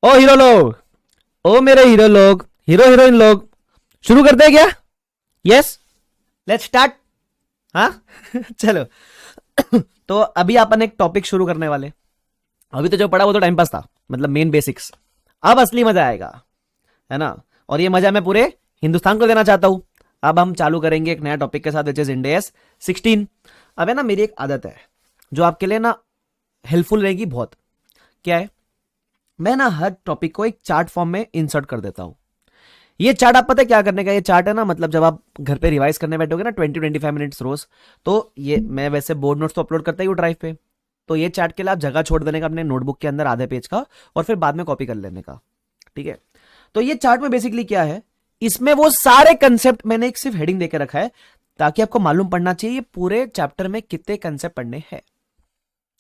ओ hero लोग, ओ मेरे hero लोग, हीरो हीरोइन लोग, शुरू करते हैं क्या? Yes, let's start. हाँ चलो। तो अभी अपन एक टॉपिक शुरू करने वाले। अभी तो जो पढ़ा वो तो टाइम पास था, मतलब मेन बेसिक्स। अब असली मजा आएगा, है ना? और ये मजा मैं पूरे हिंदुस्तान को देना चाहता हूं। अब हम चालू करेंगे एक नया टॉपिक के साथ, विच इज इंडेस 16। अब है ना, मेरी एक आदत है जो आपके लिए ना हेल्पफुल रहेगी बहुत। क्या है? मैं ना हर टॉपिक को एक चार्ट फॉर्म में इंसर्ट कर देता हूं। ये चार्ट आप पता है क्या करने का? ये चार्ट है ना, मतलब जब आप घर पे रिवाइज करने बैठोगे ना 20-25 मिनट्स रोज, तो ये मैं वैसे बोर्ड नोट्स तो अपलोड करता ही हूँ ड्राइव पे। तो ये चार्ट के लिए आप जगह छोड़ देने का अपने नोटबुक के अंदर आधे पेज का, और फिर बाद में कॉपी कर लेने का। ठीक है? तो ये चार्ट में बेसिकली क्या है, इसमें वो सारे कंसेप्ट मैंने एक सिर्फ हेडिंग देकर रखा है, ताकि आपको मालूम पड़ना चाहिए ये पूरे चैप्टर में कितने कंसेप्ट पढ़ने हैं,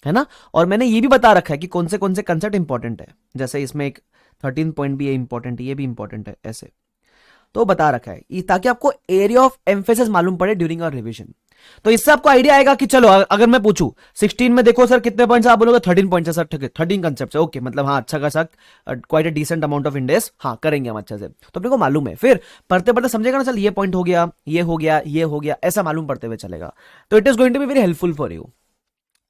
है ना? और मैंने ये भी बता रखा है कि कौन से कंसेप्ट इंपॉर्टेंट है। जैसे इसमें एक 13 पॉइंट भी है इंपॉर्टेंट, ये भी इंपॉर्टेंट है, ऐसे तो बता रखा है ताकि आपको एरिया ऑफ एम्फेसिस मालूम पड़े ड्यूरिंग आवर रिवीजन। तो इससे आपको आइडिया आएगा कि चलो अगर मैं पूछूं 16 में देखो सर कितने पॉइंट्स, आप बोलोगे 13 पॉइंट्स है सर। ठीक है, 13 कंसेप्ट है, ओके, मतलब हाँ अच्छा खासा, quite a decent amount of इंडेस, हाँ करेंगे हम अच्छे से। तो अपने को मालूम है, फिर पढ़ते पढ़ते समझेगा ना, चल ये पॉइंट हो गया, ये हो गया, ये हो गया, ऐसा मालूम पड़ते हुए चलेगा। तो it is going to be very helpful for you.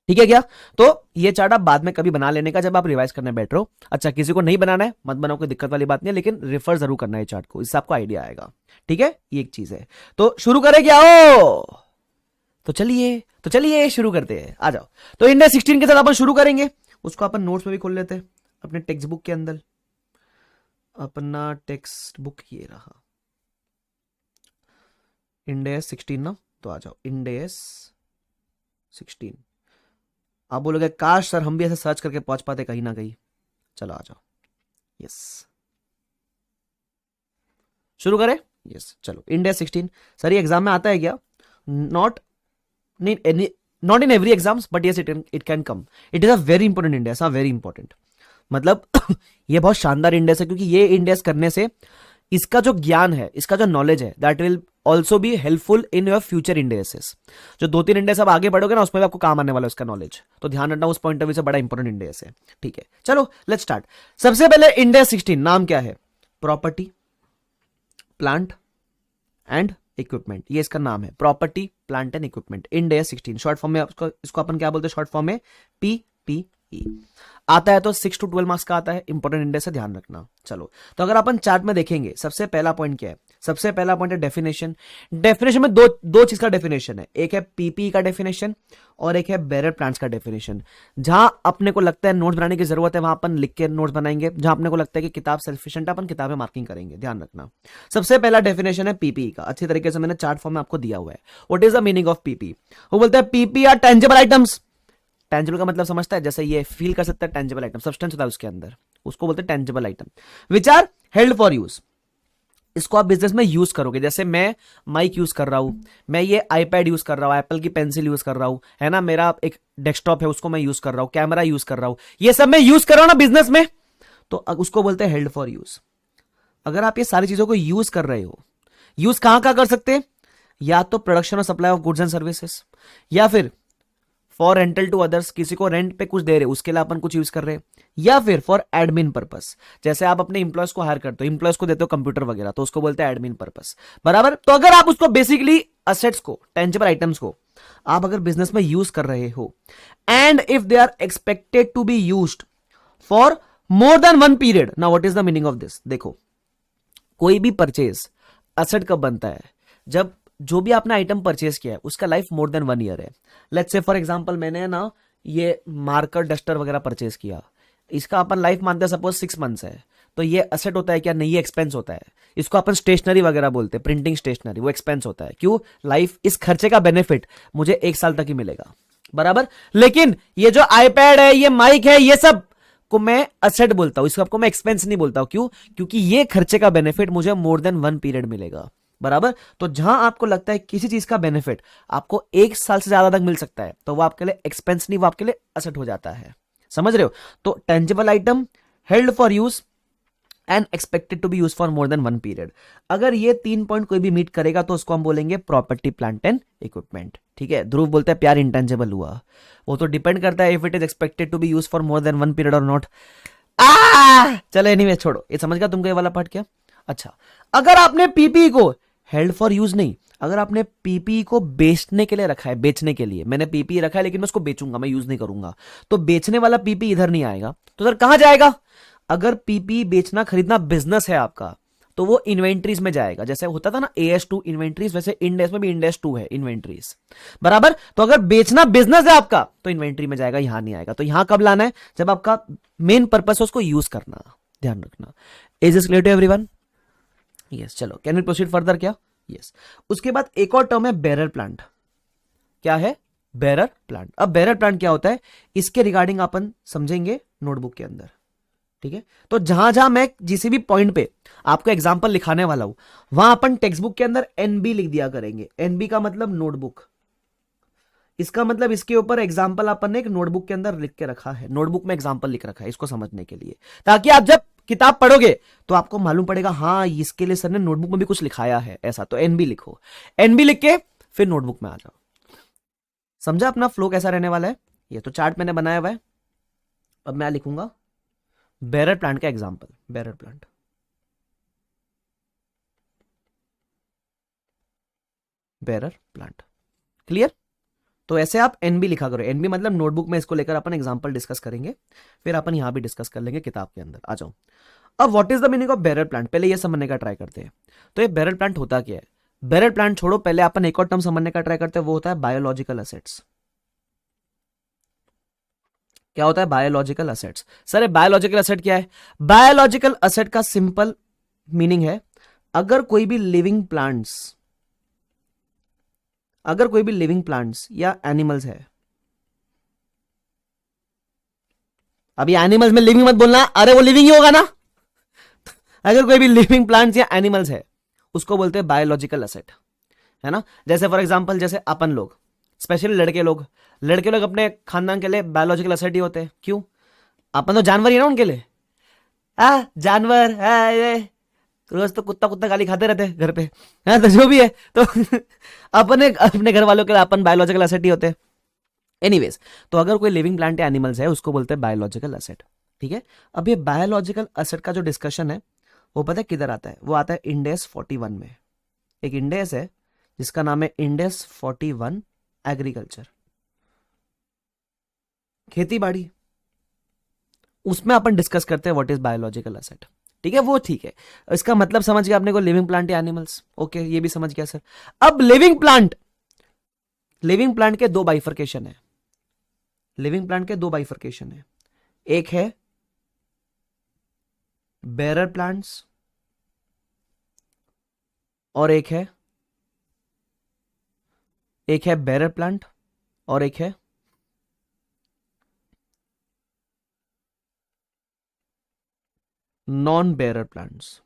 ठीक है क्या? तो ये चार्ट आप बाद में कभी बना लेने का जब आप रिवाइज करने बैठ रहे हो। अच्छा, किसी को नहीं बनाना है मत बनाओ, कोई दिक्कत वाली बात नहीं है, लेकिन रेफर जरूर करना है चार्ट को, इससे आपको आइडिया आएगा। ठीक है, ये एक चीज है। तो शुरू करें क्या? ओ तो चलिए शुरू करते हैं, आ जाओ। तो इंडिया 16 के साथ अपन शुरू करेंगे। उसको अपन नोट्स में भी खोल लेते हैं अपने टेक्स्ट बुक के अंदर। अपना टेक्स्ट बुक ये रहा, इंडेस 16 ना। तो आ जाओ, इंडेस 16। आप बोलोगे काश सर हम भी ऐसे सर्च करके पहुंच पाते कहीं ना कहीं। चलो आ जाओ, यस शुरू करें। यस चलो, इंडिया 16। सर ये एग्जाम में आता है क्या? Not not in every exams, but yes it can come. It is a very important index, हाँ वेरी इंपॉर्टेंट। मतलब ये बहुत शानदार इंडेक्स है, क्योंकि ये इंडेक्स करने से इसका जो ज्ञान है, इसका जो नॉलेज है, that will also be helpful in your future indices. जो 2-3 इंडेस आप आगे बढ़ोगे ना, उसमें भी आपको काम आने वाला है उसका नॉलेज। तो ध्यान रखना, उस पॉइंट ऑफ व्यू से बड़ा इंपॉर्टेंट इंडेस है। ठीक है, चलो लेट्स स्टार्ट। सबसे पहले इंडेस 16 नाम क्या है? प्रॉपर्टी, प्लांट एंड इक्विपमेंट, ये इसका नाम है। Property, plant and equipment, Ind AS 16। Short form में इसको अपन क्या बोलते हैं? शॉर्ट फॉर्म में PPE। आता है तो 6 to 12 मार्क्स का आता है, इंपॉर्टेंट इंडेक्स है, ध्यान रखना। चलो, तो अगर अपन चार्ट में देखेंगे, सबसे पहला पॉइंट क्या है? सबसे पहला पॉइंट है डेफिनेशन। डेफिनेशन में दो चीज का डेफिनेशन है, एक है पीपीई का डेफिनेशन और एक है बेरर प्लांट्स का डेफिनेशन। जहां अपने को लगता है नोट्स बनाने की जरूरत है, वहां अपन लिख के नोट्स बनाएंगे। जहां अपने को लगता है कि किताब सफिशिएंट है, अपन किताबें मार्किंग करेंगे, ध्यान रखना। सबसे पहला डेफिनेशन है पीपीई का, अच्छी तरीके से मैंने चार्ट फॉर्म में आपको दिया हुआ है। What is the meaning of PP? वो बोलते हैं PP are tangible items. Tangible का मतलब समझता है, जैसे ये फील कर सकता है, टेंजिबल आइटम, सब्सटेंस होता है उसके अंदर, उसको बोलते हैं tangible item, which are held for use. इसको आप बिजनेस में यूज करोगे। जैसे मैं माइक यूज कर रहा हूं, मैं ये आईपैड यूज कर रहा हूं, एप्पल की पेंसिल यूज कर रहा हूं, है ना, मेरा एक डेस्कटॉप है उसको मैं यूज कर रहा हूं, कैमरा यूज कर रहा हूं, ये सब मैं यूज कर रहा हूं ना बिजनेस में, तो उसको बोलते हैं हेल्ड फॉर यूज। अगर आप ये सारी चीजों को यूज कर रहे हो, यूज कहां कहां कर सकते हैं? या तो प्रोडक्शन और supply of goods and services, या फिर फॉर रेंटल टू अदर्स, किसी को रेंट पे कुछ दे रहे उसके लिए अपन कुछ यूज कर रहे हैं, या फिर फॉर एडमिन पर्पस, जैसे आप अपने इंप्लॉयज को हायर करते हो, इंप्लॉयज को देते हो कंप्यूटर वगैरह, तो उसको बोलते हैं एडमिन पर्पस, बराबर। तो अगर आप उसको बेसिकली असेट्स को, टेंजिबल आइटम्स को आप अगर बिजनेस में यूज कर रहे हो, and if they are expected to be used for more than 1 period. Now what is the meaning of this? देखो, कोई भी परचेज असेट कब बनता है? जब जो भी आपने आइटम परचेज किया है उसका लाइफ मोर देन 1 ईयर है। लेट्स से फॉर एग्जांपल मैंने ना ये मार्कर डस्टर वगैरह परचेज किया, इसका अपन लाइफ मानते हैं सपोज 6 मंथ्स है, तो ये असेट होता है क्या? नहीं, ये एक्सपेंस होता है। इसको अपन स्टेशनरी वगैरह बोलते हैं, प्रिंटिंग स्टेशनरी, वो एक्सपेंस होता है। क्यों? लाइफ, इस खर्चे का बेनिफिट मुझे 1 साल तक ही मिलेगा, बराबर। लेकिन ये जो आईपैड है, ये माइक है, ये सब को मैं असेट बोलता हूं, इसको आपको मैं एक्सपेंस नहीं बोलता हूं। क्यों? क्योंकि ये खर्चे का बेनिफिट मुझे मोर देन 1 पीरियड मिलेगा, बराबर। तो जहां आपको लगता है किसी चीज का बेनिफिट आपको 1 साल से ज्यादा तक मिल सकता है, तो वो आपके लिए एक्सपेंस नहीं, वो आपके लिए असेट हो जाता है। समझ रहे हो? तो tangible item, held for use and expected to be use for more than 1 period. अगर ये 3 पॉइंट कोई भी मीट करेगा तो उसको हम बोलेंगे प्रॉपर्टी, प्लांट एंड इक्विपमेंट। ठीक है, ध्रुव बोलता है प्यार इंटेंजिबल हुआ, वो तो डिपेंड करता है if it is expected to be use for more than 1 period और नॉट। चलो एनीवे छोड़ो, ये समझ गया तुमको ये वाला पार्ट क्या। अच्छा, अगर आपने पीपीई को हेल्ड फॉर यूज नहीं, अगर आपने पीपीई को बेचने के लिए रखा है, बेचने के लिए मैंने पीपीई रखा है लेकिन मैं उसको बेचूंगा, मैं यूज नहीं करूंगा, तो बेचने वाला पीपीई इधर नहीं आएगा, तो सर कहां जाएगा? अगर पीपीई बेचना खरीदना बिजनेस है आपका तो वो इन्वेंट्रीज में जाएगा। जैसे होता था ना AS2 इन्वेंट्रीज, वैसे इंडेस में भी इंडेस 2 है इन्वेंट्रीज, बराबर। तो अगर बेचना बिजनेस है आपका तो इन्वेंट्री में जाएगा, यहां नहीं आएगा। तो यहां कब लाना है? जब आपका मेन पर्पस है उसको यूज करना, ध्यान रखना। Is this clear to everyone? Yes, चलो कैन वी प्रोसीड फर्दर क्या? यस। उसके बाद एक और टर्म है बेरर प्लांट। क्या है? Bearer plant. अब बेरर प्लांट क्या होता है, इसके रिगार्डिंग अपन समझेंगे नोटबुक के अंदर, ठीक है। तो जहां जहां मैं जिस भी पॉइंट पे आपको एग्जांपल लिखाने वाला हूं, वहां अपन टेक्स्ट बुक के अंदर एनबी लिख दिया करेंगे। एनबी का मतलब नोटबुक, इसका मतलब इसके ऊपर एग्जांपल अपन ने एक नोटबुक के अंदर लिख के रखा है, नोटबुक में एग्जांपल लिख रखा है इसको समझने के लिए, ताकि आप जब किताब पढ़ोगे तो आपको मालूम पड़ेगा हाँ इसके लिए सर ने नोटबुक में भी कुछ लिखाया है ऐसा। तो एनबी लिखो, एनबी लिख के फिर नोटबुक में आ जाओ। समझा अपना फ्लो कैसा रहने वाला है? ये तो चार्ट मैंने बनाया हुआ है। अब मैं लिखूंगा बेरर प्लांट का example, bearer plant. Bearer plant clear? तो ऐसे आप एनबी लिखा करो, एनबी मतलब नोटबुक में इसको लेकर अपन एग्जांपल डिस्कस करेंगे, फिर अपन यहां भी डिस्कस कर लेंगे किताब के अंदर। आ जाओ। अब what is the meaning of bearer plant, पहले ये समझने का ट्राई करते हैं। तो ये बेरर प्लांट होता क्या है? बेरर प्लांट छोड़ो, पहले अपन एक और टर्म समझने का ट्राई करते हैं, वो होता है बायोलॉजिकल असेट्स। क्या होता है biological assets? Sir biological asset क्या है? बायोलॉजिकल असेट का सिंपल मीनिंग है, अगर कोई भी लिविंग प्लांट्स, अगर कोई भी लिविंग प्लांट्स या एनिमल्स है, अभी एनिमल्स में लिविंग मत बोलना, अरे वो लिविंग ही होगा ना। अगर कोई भी लिविंग प्लांट्स या एनिमल्स है उसको बोलते हैं बायोलॉजिकल असेट, है ना। जैसे फॉर एग्जांपल जैसे अपन लोग, स्पेशली लड़के लोग, लड़के लोग अपने खानदान के लिए बायोलॉजिकल असेट ही होते हैं। क्यों? अपन तो जानवर ही ना उनके लिए, जानवर है, रोज तो कुत्ता कुत्ता गाली खाते रहते हैं घर पे, तो जो भी है तो अपने घर वालों के लिए अपन बायोलॉजिकल असेट ही होते हैं। एनीवेज, तो अगर कोई लिविंग प्लांट या एनिमल्स है उसको बोलते हैं बायोलॉजिकल असेट, ठीक है। अब ये बायोलॉजिकल असेट का जो डिस्कशन है वो पता है किधर आता है? वो आता है इंडेस 41 में। एक इंडेस है जिसका नाम है इंडेस 41 एग्रीकल्चर, खेती बाड़ी, उसमें अपन डिस्कस करते हैं व्हाट इज बायोलॉजिकल असेट, ठीक है। वो ठीक है, इसका मतलब समझ गया आपने को, लिविंग प्लांट या एनिमल्स, ओके ये भी समझ गया सर। अब लिविंग प्लांट के दो बाइफर्केशन है, लिविंग प्लांट के दो बाइफर्केशन है, एक है बेरर प्लांट्स और एक है बेरर प्लांट और एक है non bearer plants.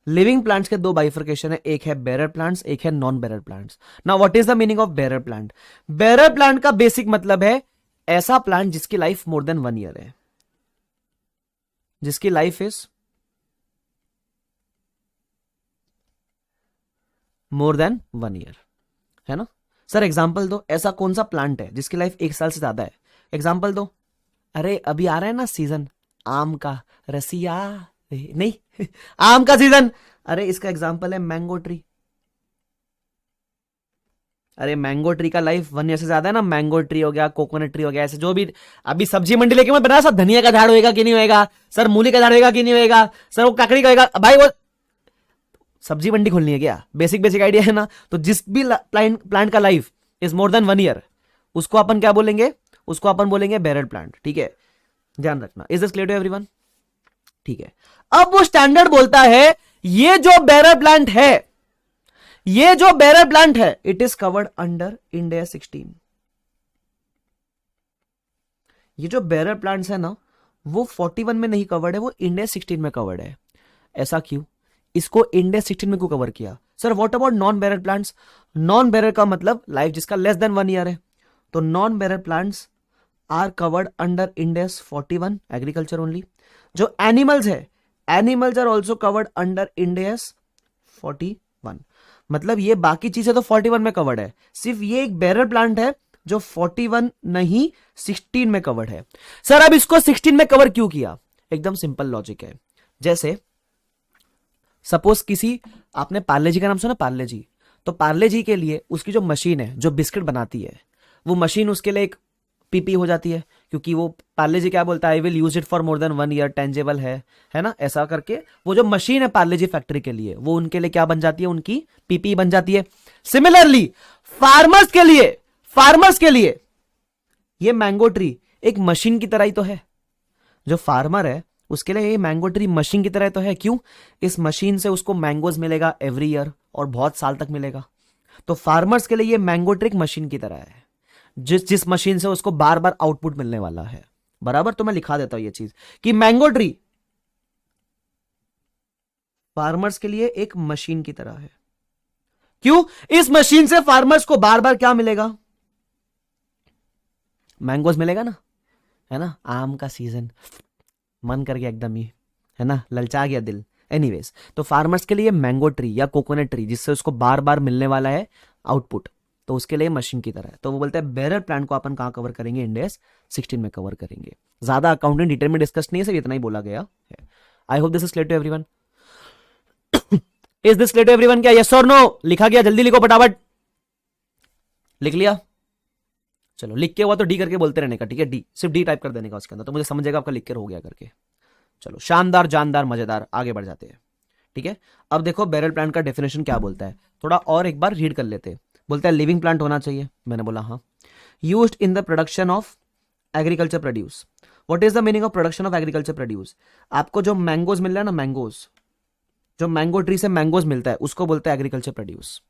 Living plants के दो बाइफर्केशन है, एक है बेरर प्लांट्स, एक है non bearer plants. Now what is the meaning of bearer plant? Bearer plant का बेसिक मतलब है ऐसा प्लांट जिसकी लाइफ मोर देन 1 ईयर है, जिसकी life is more than 1 year, है ना। सर एग्जाम्पल दो, ऐसा कौन सा प्लांट है जिसकी लाइफ 1 साल से ज्यादा है? एग्जाम्पल दो। अरे अभी आ रहा है ना सीजन आम का, रसिया नहीं आम का सीजन, अरे इसका एग्जाम्पल है मैंगो ट्री। अरे मैंगो ट्री का लाइफ 1 ईयर से ज्यादा है ना, मैंगो ट्री हो गया, कोकोनट ट्री हो गया, ऐसे जो भी। अभी सब्जी मंडी लेके मैं बना, सर धनिया का झाड़ होएगा कि नहीं होएगा, सर मूली का झाड़ होएगा कि नहीं होएगा, सर वो काकड़ी का होएगा, भाई वो सब्जी मंडी खोलनी है क्या? बेसिक बेसिक आइडिया है ना। तो जिस भी प्लांट का life is more than 1 year उसको अपन क्या बोलेंगे? उसको अपन बोलेंगे बेरर प्लांट, ठीक है, ध्यान रखना। Is this clear to everyone? ठीक है। अब वो स्टैंडर्ड बोलता है ये जो बेरर प्लांट है, ये जो बेरर प्लांट है it is covered under India 16। ये जो बेरर प्लांट्स है ना वो 41 में नहीं कवर्ड है, वो इंडिया 16 में कवर्ड है। ऐसा क्यों? इसको इंडिया 16 में क्यों कवर किया? Sir what about non bearer plants? Non bearer का मतलब लाइफ जिसका लेस देन 1 ईयर है, तो non bearer plants are covered under Ind AS 41 agriculture only. जो एनिमल्स है, animals are also covered under Ind AS 41। मतलब ये बाकी चीजें तो 41 में कवर्ड है, सिर्फ ये एक बेरर प्लांट है जो 41 नहीं 16 में कवर्ड है। सर अब इसको 16 में कवर क्यों किया? एकदम सिंपल लॉजिक है। जैसे सपोज किसी, आपने पार्ले जी का नाम सुना? पार्ले जी, तो पार्ले जी के लिए उसकी जो मशीन है जो बिस्किट बनाती है, वो मशीन उसके लिए एक पीपी हो जाती है, क्योंकि वो पार्ले जी क्या बोलता है, I will use it for more than 1 year, tangible है ना, ऐसा करके वो जो मशीन है पार्ले जी फैक्ट्री के लिए, वो उनके लिए क्या बन जाती है, उनकी पीपी बन जाती है। सिमिलरली फार्मर्स के लिए ये मैंगो ट्री एक मशीन की तरह ही तो है। जो फार्मर है उसके लिए ये मैंगो ट्री मशीन की तरह तो है। क्यों? इस मशीन से उसको मैंगोज मिलेगा एवरी ईयर और बहुत साल तक मिलेगा। तो फार्मर्स के लिए ये मैंगो ट्री एक मशीन की तरह है, जिस मशीन से उसको बार बार आउटपुट मिलने वाला है। बराबर? तो मैं लिखा देता हूं ये चीज कि मैंगो ट्री फार्मर्स के लिए एक मशीन की तरह है। क्यों? इस मशीन से फार्मर्स को बार बार क्या मिलेगा? मैंगोज मिलेगा ना, है ना, आम का सीजन, मन कर गया एकदम ही, है ना, ललचा गया दिल। एनीवेज, तो फार्मर्स के लिए मैंगो ट्री या कोकोनट ट्री जिससे उसको बार बार मिलने वाला है आउटपुट, तो उसके लिए मशीन की तरह है। तो वो बोलते हैं बेरर प्लांट को अपन कहां कवर करेंगे? इंडेस 16 में कवर करेंगे। ज्यादा अकाउंटिंग डिटेल में डिस्कस नहीं है, सिर्फ इतना ही बोला गया है। I hope this is clear to everyone. Is this clear to everyone? क्या यस और नो? लिखा गया? जल्दी लिखो, फटाफट लिख लिया? चलो, लिख के हुआ तो डी करके बोलते रहने का, ठीक है? डी, सिर्फ डी टाइप कर देने का उसके अंदर, तो मुझे समझ जाएगा आपका लिख के हो गया करके। चलो, शानदार, जानदार, मजेदार, आगे बढ़ जाते हैं। ठीक है, अब देखो बैरल प्लांट का डेफिनेशन क्या बोलता है, थोड़ा और एक बार रीड कर लेते हैं। बोलता है लिविंग प्लांट होना चाहिए, मैंने बोला हाँ। Used in the production of agriculture produce. What is the meaning of production of agriculture produce? आपको जो मैंगोज मिल रहा है ना, मैंगोज, जो मैंगो ट्री से मैंगोज मिलता है उसको बोलते हैं एग्रीकल्चर प्रोड्यूस।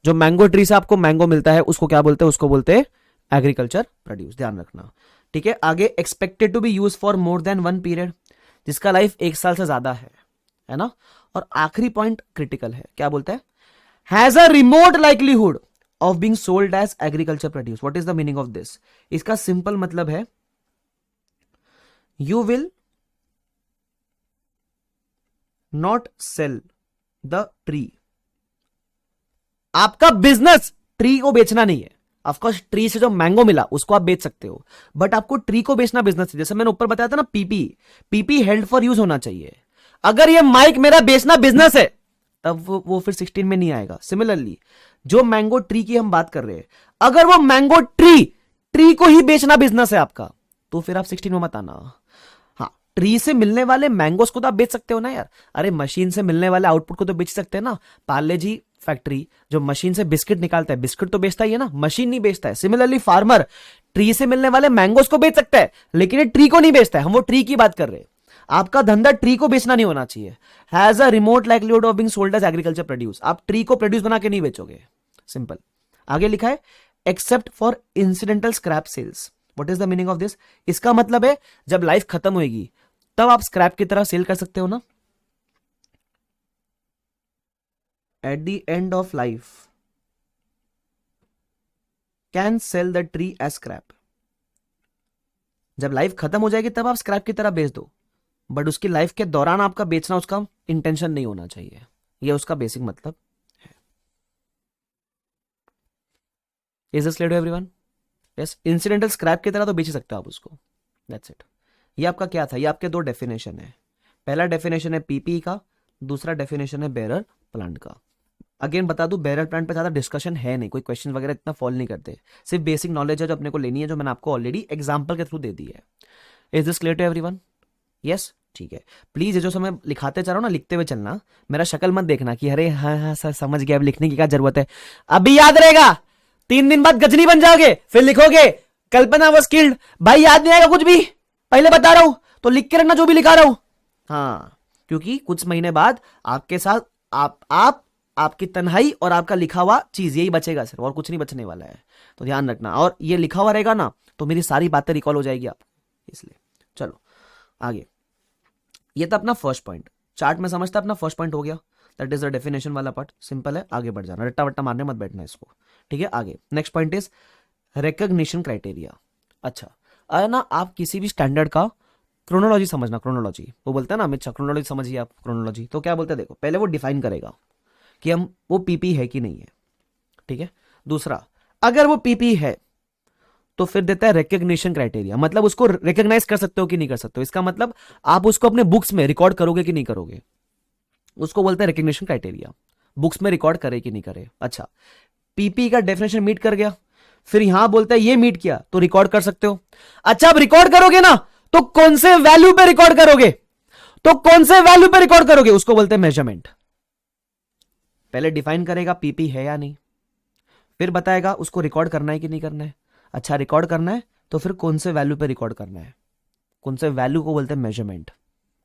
जो मैंगो ट्री से आपको मैंगो मिलता है उसको क्या बोलते हैं? उसको बोलते हैं एग्रीकल्चर प्रोड्यूस। ध्यान रखना, ठीक है? आगे, expected to be use for more than 1 period, जिसका लाइफ 1 साल से ज्यादा है ना। और आखिरी पॉइंट क्रिटिकल है, क्या बोलता है? Has a remote likelihood of being sold as agriculture produce. What is the meaning of this? इसका सिंपल मतलब है you will not sell the tree. आपका बिजनेस ट्री को बेचना नहीं है। ऑफकोर्स ट्री से जो मैंगो मिला उसको आप बेच सकते हो, बट आपको ट्री को बेचना बिजनेस है। जैसे मैंने ऊपर बताया था ना, पीपी हेल्ड फॉर यूज होना चाहिए। अगर ये माइक मेरा बेचना बिजनेस है तब वो फिर 16 में नहीं आएगा। सिमिलरली जो मैंगो ट्री की हम बात कर रहे हैं, अगर वो मैंगो ट्री को ही बेचना बिजनेस है आपका, तो फिर आप 16 में मत आना। हाँ, ट्री से मिलने वाले मैंगोस को तो आप बेच सकते हो ना यार। अरे मशीन से मिलने वाले आउटपुट को तो बेच सकते हैं ना। पार्ले जी फैक्ट्री जो मशीन से बिस्किट निकालता है, बिस्किट तो बेचता ही है ना, मशीन नहीं बेचता है। सिमिलरली फार्मर ट्री से मिलने वाले मैंगोस को बेच सकता है, लेकिन ये ट्री को नहीं बेचता है। हम वो ट्री की बात कर रहे हैं। आपका धंधा ट्री को बेचना नहीं होना चाहिए। Has a remote likelihood of being sold as agriculture produce. आप ट्री को प्रोड्यूस बना के नहीं बेचोगे। सिंपल। आगे लिखा है except for incidental scrap sales. What is the meaning of this? इसका मतलब है जब लाइफ खत्म होगी तब आप स्क्रैप की तरह सेल कर सकते हो ना। At the end of life can sell the tree as scrap. जब लाइफ खत्म हो जाएगी तब आप स्क्रैप की तरह बेच दो, बट उसकी लाइफ के दौरान आपका बेचना उसका इंटेंशन नहीं होना चाहिए। यह उसका बेसिक मतलब है। Is this clear to everyone? Yes, incidental scrap की तरह तो बेच सकते हो आप उसको। That's it. ये आपका क्या था? ये आपके 2 डेफिनेशन है। पहला डेफिनेशन है पीपी का, दूसरा डेफिनेशन है बेरर प्लांट का। अगेन बता दूं, बेरर प्लांट पे ज्यादा डिस्कशन है नहीं, कोई क्वेश्चन वगैरह इतना फॉलो नहीं करते। सिर्फ बेसिक नॉलेज है जो अपने को लेनी है, जो मैंने आपको ऑलरेडी एग्जांपल के थ्रू दे दी है। Is this clear to everyone? Yes, ठीक है। प्लीज ये जो समय लिखाते चलो ना, लिखते हुए चलना। मेरा शक्ल मत देखना कि अरे हाँ हाँ सर समझ गया, अब लिखने की क्या जरूरत है। अभी याद रहेगा, 3 दिन बाद गजनी बन जाओगे, फिर लिखोगे कल्पना वो स्किल्ड। भाई याद नहीं आएगा कुछ भी, पहले बता रहा हूं, तो लिख के रखना जो भी लिखा रहा हूं। हाँ, क्योंकि कुछ महीने बाद आपके साथ आपकी तन्हाई और आपका लिखा हुआ चीज यही बचेगा सिर्फ, और कुछ नहीं बचने वाला है। तो ध्यान रखना, और ये लिखा हुआ रहेगा ना तो मेरी सारी बातें रिकॉल हो जाएगी आपको, इसलिए। चलो आगे। ये था अपना फर्स्ट पॉइंट। चार्ट में समझता अपना फर्स्ट पॉइंट हो गया, दैट इज द डेफिनेशन वाला पार्ट। सिंपल है, आगे बढ़ जाना, रट्टा वट्टा मारने मत बैठना इसको, ठीक है। आगे next point is recognition criteria. अच्छा, अरे ना आप किसी भी स्टैंडर्ड का क्रोनोलॉजी समझना। क्रोनोलॉजी वो बोलते हैं ना अमित शाह, क्रोनोलॉजी समझिए आप। क्रोनोलॉजी तो क्या बोलते हैं, देखो पहले वो डिफाइन करेगा कि हम वो पीपी है कि नहीं है, ठीक है। दूसरा, अगर वो पीपी है तो फिर देता है रिकग्निशन क्राइटेरिया, मतलब उसको रिकॉग्नाइज कर सकते हो कि नहीं कर सकते हो। इसका मतलब आप उसको अपने बुक्स में रिकॉर्ड करोगे कि नहीं करोगे, उसको बोलते हैं रिकग्निशन क्राइटेरिया, बुक्स में रिकॉर्ड करे कि नहीं करे। अच्छा, पीपी का डेफिनेशन मीट कर गया, फिर यहां बोलता है ये मीट किया तो रिकॉर्ड कर सकते हो। अच्छा, अब रिकॉर्ड करोगे ना तो कौन से वैल्यू पे रिकॉर्ड करोगे, तो कौन से वैल्यू पे रिकॉर्ड करोगे, उसको बोलते हैं मेजरमेंट। पहले डिफाइन करेगा पीपी है या नहीं, फिर बताएगा उसको रिकॉर्ड करना है कि नहीं करना है। अच्छा, रिकॉर्ड करना है तो फिर कौन से वैल्यू पे रिकॉर्ड करना है, कौन से वैल्यू को बोलते हैं मेजरमेंट,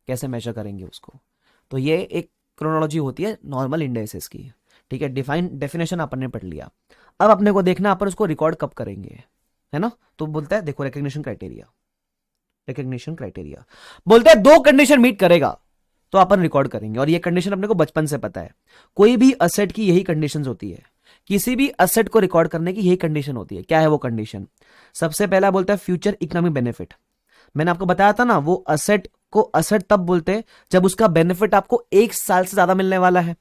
कैसे मेजर करेंगे उसको। तो ये एक क्रोनोलॉजी होती है नॉर्मल इंडेक्सेस की, ठीक है। डेफिनेशन अपन ने पढ़ लिया, अब अपने को देखना अपन उसको रिकॉर्ड कब करेंगे, है ना। तो बोलता है देखो रिकग्निशन क्राइटेरिया, रिकग्निशन क्राइटेरिया बोलता है दो कंडीशन मीट करेगा तो अपन रिकॉर्ड करेंगे, और ये कंडीशन अपने को बचपन से पता है। कोई भी असेट की यही कंडीशंस होती है, किसी भी असेट को रिकॉर्ड करने की यही कंडीशन होती है। क्या है वो कंडीशन, सबसे पहला बोलता है फ्यूचर इकोनॉमिक बेनिफिट। मैंने आपको बताया था ना, वो असेट को असेट तब बोलते हैं जब उसका बेनिफिट आपको 1 साल से ज्यादा मिलने वाला है,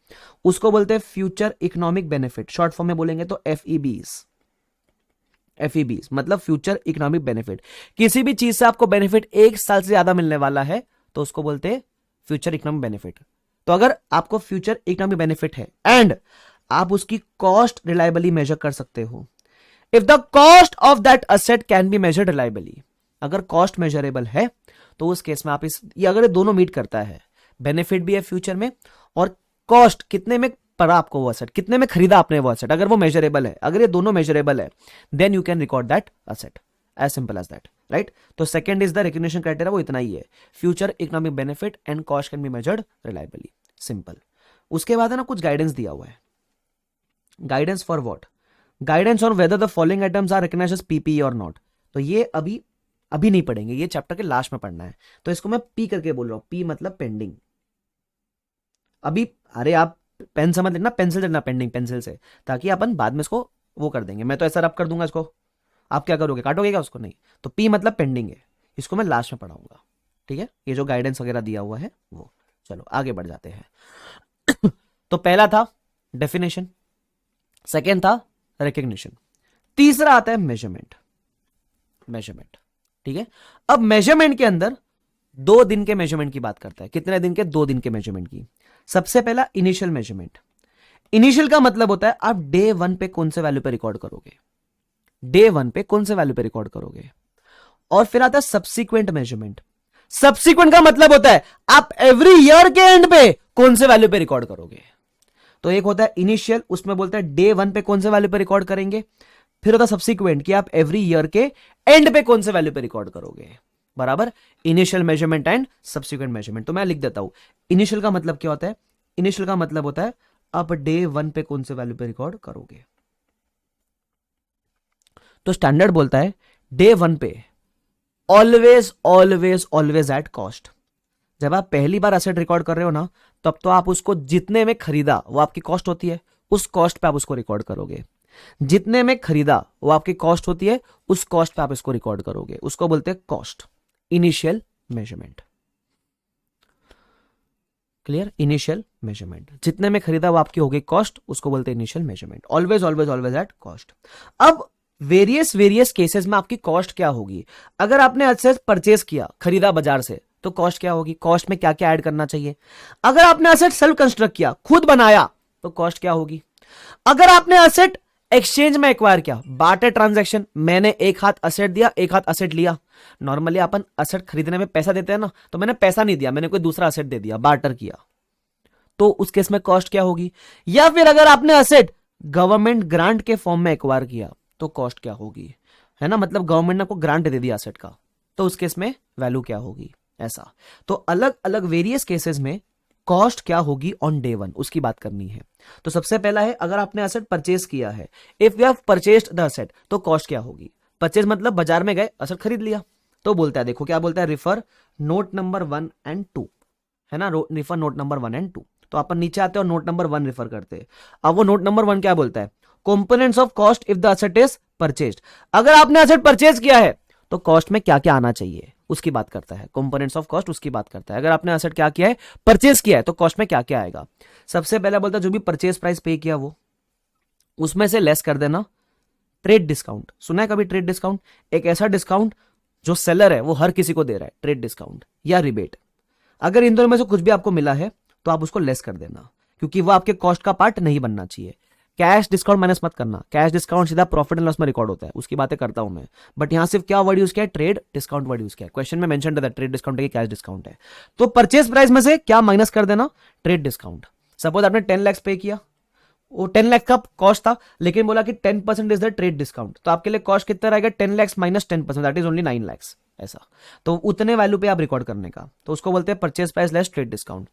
उसको बोलते हैं future economic benefit. Short form में बोलेंगे तो एफईबीस, एफईबीस मतलब फ्यूचर इकोनॉमिक बेनिफिट। किसी भी चीज से आपको बेनिफिट 1 साल से ज्यादा मिलने वाला है तो उसको बोलते हैं फ्यूचर इकोनॉमिक बेनिफिट। तो अगर आपको फ्यूचर इकोनॉमिक बेनिफिट है एंड आप उसकी कॉस्ट रिलायबली मेजर कर सकते हो, if the cost of that asset can be measured reliably, अगर कॉस्ट मेजरेबल है तो उस केस में आप ये अगर दोनों मीट करता है, बेनिफिट भी है फ्यूचर में और कॉस्ट कितने में पड़ा आपको वो असेट, कितने में खरीदा आपने वो असेट, अगर वो मेजरेबल है, अगर ये दोनों मेजरेबल है, then you can record that asset, as simple as that, right. तो second is the recognition criteria, वो इतना ही है, future economic benefit and cost can be measured reliably, simple. उसके बाद है ना कुछ गाइडेंस दिया हुआ है, guidance for what, guidance on whether the following items are recognized as PP और नॉट। तो ये अभी नहीं पढ़ेंगे, ये चैप्टर के लास्ट में पढ़ना है, तो इसको मैं पी करके बोल रहा हूं, पी मतलब पेंडिंग। अभी अरे आप पेन समझ लेना, पेंसिल लेना पेंडिंग पेंसिल से, ताकि अपन बाद में इसको वो कर देंगे। मैं तो ऐसा रब कर दूंगा इसको, आप क्या करोगे, काटोगे क्या उसको, नहीं। तो पी मतलब पेंडिंग है, इसको मैं लास्ट में पढ़ाऊंगा, ठीक है। ये जो गाइडेंस वगैरह दिया हुआ है वो, चलो आगे बढ़ जाते हैं। तो पहला था डेफिनेशन, सेकेंड था रिकग्निशन, तीसरा आता है मेजरमेंट, मेजरमेंट, ठीक है। अब मेजरमेंट के अंदर 2 दिन के मेजरमेंट की बात करता है, कितने दिन के, 2 दिन के मेजरमेंट की। सबसे पहला इनिशियल मेजरमेंट, इनिशियल का मतलब होता है आप डे 1 पे कौन से वैल्यू पे रिकॉर्ड करोगे, डे 1 पे कौन से वैल्यू पे रिकॉर्ड करोगे। और फिर आता है सब्सिक्वेंट मेजरमेंट, सब्सिक्वेंट का मतलब होता है आप एवरी ईयर के एंड पे कौन से वैल्यू पे रिकॉर्ड करोगे। तो एक होता है इनिशियल, उसमें बोलता है डे 1 पे कौन से वैल्यू पे रिकॉर्ड करेंगे, फिर होता है सब्सिक्वेंट कि आप एवरी ईयर के एंड पे कौन से वैल्यू पे रिकॉर्ड करोगे, बराबर। Initial measurement and subsequent measurement. तो मैं लिख देता हूं, इनिशियल का मतलब क्या होता है, इनिशियल का मतलब होता है आप डे 1 पे कौन से वैल्यू पे रिकॉर्ड करोगे। तो स्टैंडर्ड बोलता है डे 1 पे always always always at cost. जब आप पहली बार एसेट रिकॉर्ड कर रहे हो ना, तब तो आप उसको जितने में खरीदा वो आपकी कॉस्ट होती है, उस कॉस्ट पे आप उसको रिकॉर्ड करोगे। जितने में खरीदा वो आपकी कॉस्ट होती है, उस कॉस्ट पे आप इसको रिकॉर्ड करोगे, उसको बोलते हैं cost, initial measurement. Clear, initial measurement, जितने में खरीदा वो आपकी हो गई कॉस्ट, उसको बोलते हैं initial measurement. Always always always at cost. अब वेरियस केसेस में आपकी कॉस्ट क्या होगी, अगर आपने एसेट परचेज किया, खरीदा बाजार से, तो कॉस्ट क्या होगी, कॉस्ट में क्या क्या ऐड करना चाहिए। अगर आपने एसेट सेल्फ कंस्ट्रक्ट किया, खुद बनाया, तो कॉस्ट क्या होगी। अगर आपने एसेट एक्सचेंज में एक्वायर किया, बार्टर ट्रांजैक्शन, मैंने एक हाथ एसेट दिया, एक हाथ एसेट लिया। नॉर्मली अपन एसेट खरीदने में पैसा देते हैं ना, तो मैंने पैसा नहीं दिया, मैंने कोई दूसरा एसेट दे दिया, बार्टर किया, तो उस केस में कॉस्ट क्या होगी। या फिर अगर आपने एसेट गवर्नमेंट ग्रांट के फॉर्म में एक्वायर किया, तो कॉस्ट क्या होगी, है ना, मतलब गवर्नमेंट ने आपको ग्रांट दे दिया एसेट का, तो उस केस में वैल्यू क्या होगी, ऐसा। तो अलग अलग वेरियस केसेस में कॉस्ट क्या होगी ऑन डे 1, उसकी बात करनी है। तो सबसे पहला है, अगर आपने एसेट परचेज किया है, if you have purchased the asset, तो कॉस्ट क्या होगी। परचेज मतलब बाजार में गए, एसेट खरीद लिया, तो बोलता है, देखो क्या बोलता है, रिफर नोट नंबर 1 एंड 2, है ना, रिफर नोट नंबर 1 एंड 2। तो अपन नीचे आते हैं और नोट नंबर 1 रिफर करते हैं। अब वो नोट नंबर 1 क्या बोलता है, components of cost if the asset is purchased. अगर आपने एसेट परचेज किया है तो कॉस्ट में क्या क्या आना चाहिए, उसकी बात करता है। कंपोनेंट्स ऑफ कॉस्ट उसकी बात करता है। अगर आपने एसेट क्या किया है, परचेज किया है, तो कॉस्ट में क्या क्या आएगा। सबसे पहले बोलता है जो भी परचेज प्राइस पे किया वो, उसमें से लेस कर देना ट्रेड डिस्काउंट, सुना है कभी ट्रेड डिस्काउंट? एक ऐसा डिस्काउंट जो सेलर है वो हर किसी को दे रहा है, ट्रेड डिस्काउंट या रिबेट। अगर इन दोनों में से कुछ भी आपको मिला है तो आप उसको लेस कर देना, क्योंकि वो आपके कॉस्ट का पार्ट नहीं बनना चाहिए। कैश डिस्काउंट माइनस मत करना, कैश डिस्काउंट सीधा प्रॉफिट एंड लॉस में रिकॉर्ड होता है, उसकी बातें करता हूं मैं, बट यहां सिर्फ क्या वर्ड यूज किया है? ट्रेड डिस्काउंट वर्ड यूज किया है। क्वेश्चन में मेंशन रहता है ट्रेड डिस्काउंट है कि कैश डिस्काउंट है। तो परचेज प्राइस में से क्या माइनस कर देना? Trade discount. सपोज आपने 10 लाख पे किया, वो 10 लाख का कॉस्ट था, लेकिन बोला कि 10% इज द ट्रेड डिस्काउंट, तो आपके लिए कॉस्ट कितना रहेगा? 10 lakh minus 10%, that is only 9 lakh, ऐसा। तो उतने वैल्यू पे आप रिकॉर्ड करने का, तो उसको बोलते हैं purchase price less trade discount.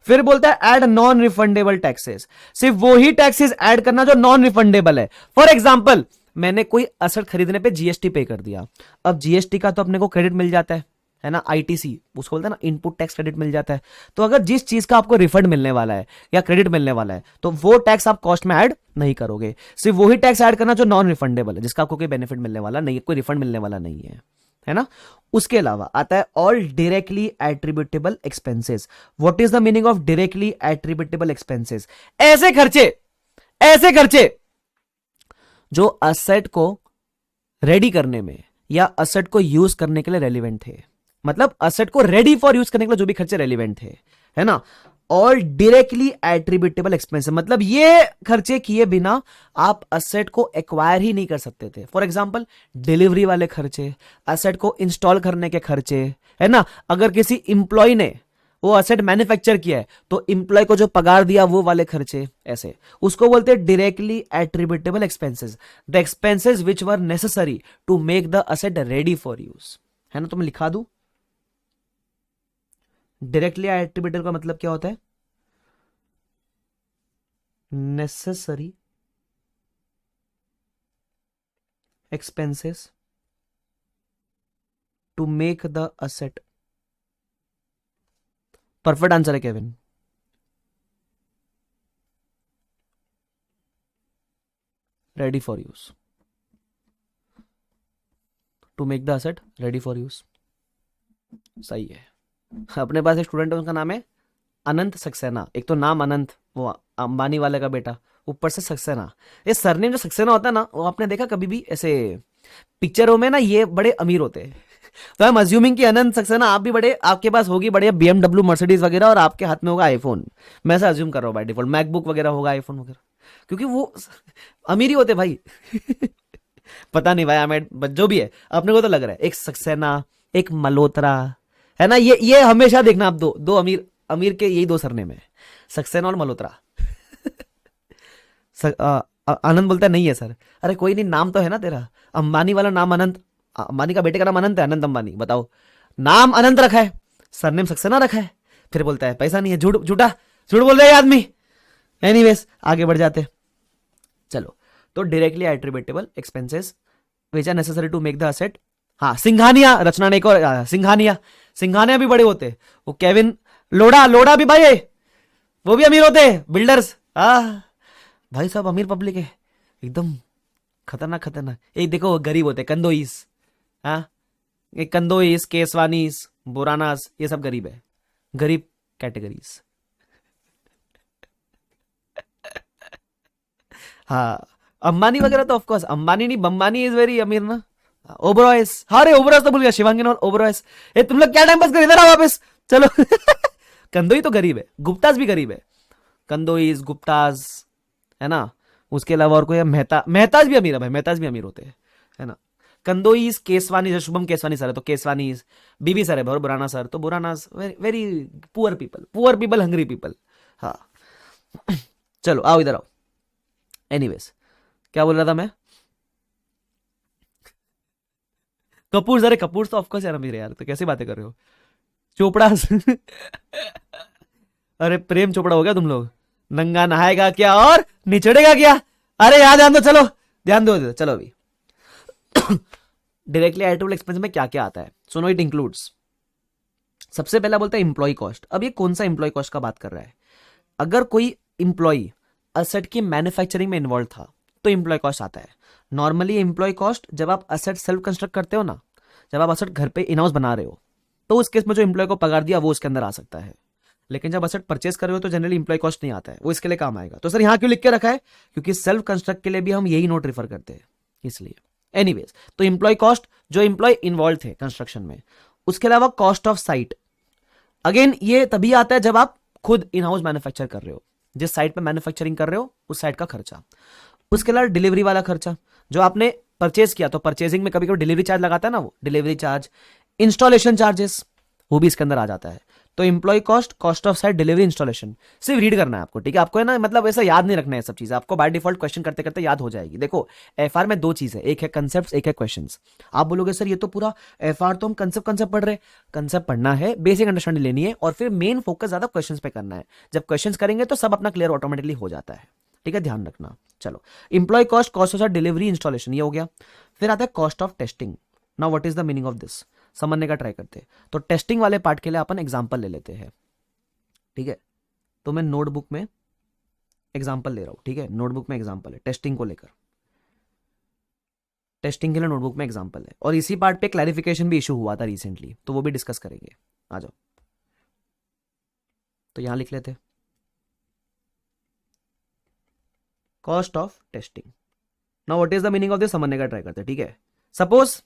फिर बोलता है ऐड नॉन रिफंडेबल टैक्सेस, सिर्फ वो ही टैक्सेस ऐड करना जो नॉन रिफंडेबल है। फॉर एग्जांपल, मैंने कोई असेट खरीदने पे जीएसटी पे कर दिया, अब जीएसटी का तो अपने को क्रेडिट मिल जाता है ना, आईटीसी उसको बोलते हैं ना, इनपुट टैक्स क्रेडिट मिल जाता है। तो अगर जिस चीज का आपको रिफंड मिलने वाला है या क्रेडिट मिलने वाला है, तो वो टैक्स आप कॉस्ट में ऐड नहीं करोगे, सिर्फ वही टैक्स ऐड करना जो नॉन रिफंडेबल है, जिसका आपको कोई बेनिफिट मिलने वाला नहीं है, कोई रिफंड मिलने वाला नहीं है ना। उसके अलावा आता है all directly attributable expenses. What is the meaning of directly attributable expenses? ऐसे खर्चे जो असेट को रेडी करने में या असेट को यूज करने के लिए रेलिवेंट थे, मतलब असेट को रेडी फॉर यूज करने के लिए जो भी खर्चे रेलिवेंट थे, है ना। ऑल डायरेक्टली एट्रीब्यूटेबल एक्सपेंसेस, मतलब ये खर्चे किए बिना आप असेट को एक्वायर ही नहीं कर सकते थे। फॉर एग्जांपल, डिलीवरी वाले खर्चे, असेट को इंस्टॉल करने के खर्चे, है ना। अगर किसी इंप्लॉय ने वो असेट मैन्युफैक्चर किया है तो इंप्लॉय को जो पगार दिया वो वाले खर्चे, ऐसे उसको बोलते हैं directly attributable expenses, the expenses which were necessary to make the asset ready for use, है ना। तो मैं लिखा दूं, डायरेक्टली एट्रीब्यूटेबल का मतलब क्या होता है? Necessary expenses to make the asset. Perfect answer है Kevin. Ready for use, to make the asset ready for use, सही है। अपने पास एक स्टूडेंट है, उनका नाम है अनंत सक्सेना। एक तो नाम अनंत, वो अंबानी वाले का बेटा, ऊपर से सक्सेना। ये सरनेम जो सक्सेना होता है ना, वो आपने देखा कभी भी ऐसे पिक्चरों में ना, ये बड़े अमीर होते हैं। तो आई एम अज्यूमिंग कि अनंत सक्सेना आप भी बड़े, आपके पास होगी बड़े BMW मर्सिडीज वगैरह, और आपके हाथ में होगा आईफोन। मैं ऐसा अज्यूम कर रहा हूँ बाय डिफॉल्ट, मैकबुक वगैरह होगा, आईफोन वगैरह, क्योंकि वो अमीर ही होते भाई। पता नहीं भाई, मैं जो भी है, अपने को तो लग रहा है एक सक्सेना, एक मल्होत्रा, है ना। ये हमेशा देखना आप, दो अमीर के यही 2 सरनेम है, सक्सेना और मल्होत्रा। आनंद बोलता है नहीं है सर। अरे कोई नहीं, नाम तो है ना तेरा, अंबानी वाला नाम अनंत, अंबानी का बेटे का नाम अनंत है, अनंत अंबानी। बताओ, नाम अनंत रखा है, सरनेम सक्सेना रखा है, फिर बोलता है पैसा नहीं है। झूठ बोल रहा है आदमी। एनीवेज, आगे बढ़ जाते हैं। चलो, तो directly attributable expenses which are necessary to make the asset. हाँ, सिंघानिया, रचना ने एक और, सिंघानिया भी बड़े होते। वो केविन लोड़ा भी भाई, वो भी अमीर होते, बिल्डर्स। भाई साहब अमीर पब्लिक है एकदम, खतरनाक। एक देखो वो गरीब होते, कंदोईस, कंदोईस, केसवानीस, बुरानास, ये सब गरीब है, गरीब कैटेगरीज। हाँ, अंबानी वगैरह तो ऑफकोर्स, अंबानी नहीं, बम्बानी इज वेरी अमीर ना। ओबरॉयस, अरे ओबरॉयस तो भूल गया, शिवांगी और ओबरॉयस। ए तुम लोग क्या टाइम पास कर, इधर आओ वापस, चलो। कंदोई तो गरीब है, गुप्ताज भी गरीब है, कंदोईस, गुप्ताज, है ना। उसके अलावा और कोई, मेहताज भी अमीर है भाई, मेहताज भी अमीर होते हैं, है ना। कंदोईस, केसवानी, शुभम केसवानी सर है तो केसवानी, बीबी सर है और बुराना सर तो बुराना, very poor people, hungry people. हाँ, चलो आओ इधर आओ। एनीवेज, क्या बोल रहा था मैं? कपूर, अरे कपूर तो ऑफकोर्स यार अमीर है यार, तो कैसी बातें कर रहे हो? चोपड़ा। अरे प्रेम चोपड़ा हो गया तुम लोग। नंगा नहाएगा क्या और निचड़ेगा क्या? अरे याद ध्यान दो, चलो ध्यान दो, चलो अभी। डायरेक्टली एट्रीब्यूटेबल एक्सपेंस में क्या क्या आता है सुनो, इट इंक्लूड्स, सबसे पहला बोलता है एम्प्लॉय कॉस्ट। अब ये कौन सा एम्प्लॉय कॉस्ट का बात कर रहा है? अगर कोई एम्प्लॉय असेट की मैन्युफैक्चरिंग में इन्वॉल्व था तो एम्प्लॉय कॉस्ट आता है। नॉर्मली एम्प्लॉय कॉस्ट जब आप असेट सेल्फ कंस्ट्रक्ट करते हो ना, जब आप असेट घर पे इन हाउस बना रहे हो, तो उस केस में जो एम्प्लॉय को पगार दिया वो उसके अंदर आ सकता है। लेकिन जब असेट परचेस कर रहे हो तो जनरली एम्प्लॉय कॉस्ट नहीं आता है, वो इसके लिए काम आएगा। तो सर यहाँ क्यों लिख के रखा है? क्योंकि सेल्फ कंस्ट्रक्ट के लिए भी हम यही नोट रिफर करते हैं, इसलिए एनीवेज, तो एम्प्लॉय कॉस्ट जो एम्प्लॉय इन्वॉल्व थे कंस्ट्रक्शन में, उसके अलावा कॉस्ट ऑफ साइट, अगेन ये तभी आता है जब आप खुद इन हाउस मैन्युफैक्चर कर रहे हो, जिस साइट पे मैन्युफैक्चरिंग कर रहे हो उस साइट का खर्चा। उसके अलावा डिलीवरी वाला खर्चा जो आपने परचेज किया, तो परचेजिंग में कभी कभी डिलीवरी चार्ज लगाता है ना, वो डिलीवरी चार्ज, इंस्टॉलेशन चार्जेस, वो भी इसके अंदर आ जाता है। तो employee cost, cost of site, delivery, installation, सिर्फ रीड करना है आपको, ठीक है? आपको है ना, मतलब ऐसा याद नहीं रखना है सब चीजें, आपको बाय डिफॉल्ट क्वेश्चन करते करते याद हो जाएगी। देखो एफआर में दो चीज है, एक है कंसेप्ट, एक है क्वेश्चंस। आप बोलोगे सर ये तो पूरा एफआर तो हम कंसेप्ट पढ़ रहे हैं। कंसेप्ट पढ़ना है, बेसिक अंडरस्टैंडिंग लेनी है, और फिर मेन फोकस ज्यादा क्वेश्चन पे करना है। जब क्वेश्चन करेंगे तो सब अपना क्लियर ऑटोमेटिकली हो जाता है, ठीक है? ध्यान रखना। चलो, employee cost, cost of delivery, installation, ये हो गया। फिर आता है cost of testing. Now what is the meaning of this, समझने का ट्राई करते हैं। तो टेस्टिंग वाले पार्ट के लिए अपन एग्जांपल ले लेते हैं, ठीक है? तो मैं नोटबुक में एग्जांपल ले रहा हूं, ठीक है? नोटबुक में एग्जांपल है टेस्टिंग को लेकर, टेस्टिंग के लिए नोटबुक में एग्जांपल है, और इसी पार्ट पे क्लैरिफिकेशन भी इशू हुआ था रिसेंटली, तो वो भी डिस्कस करेंगे। आ जाओ, तो यहां लिख लेते, cost of testing. Now what is the meaning of this, समझने का ट्राई करते हैं, ठीक है? सपोज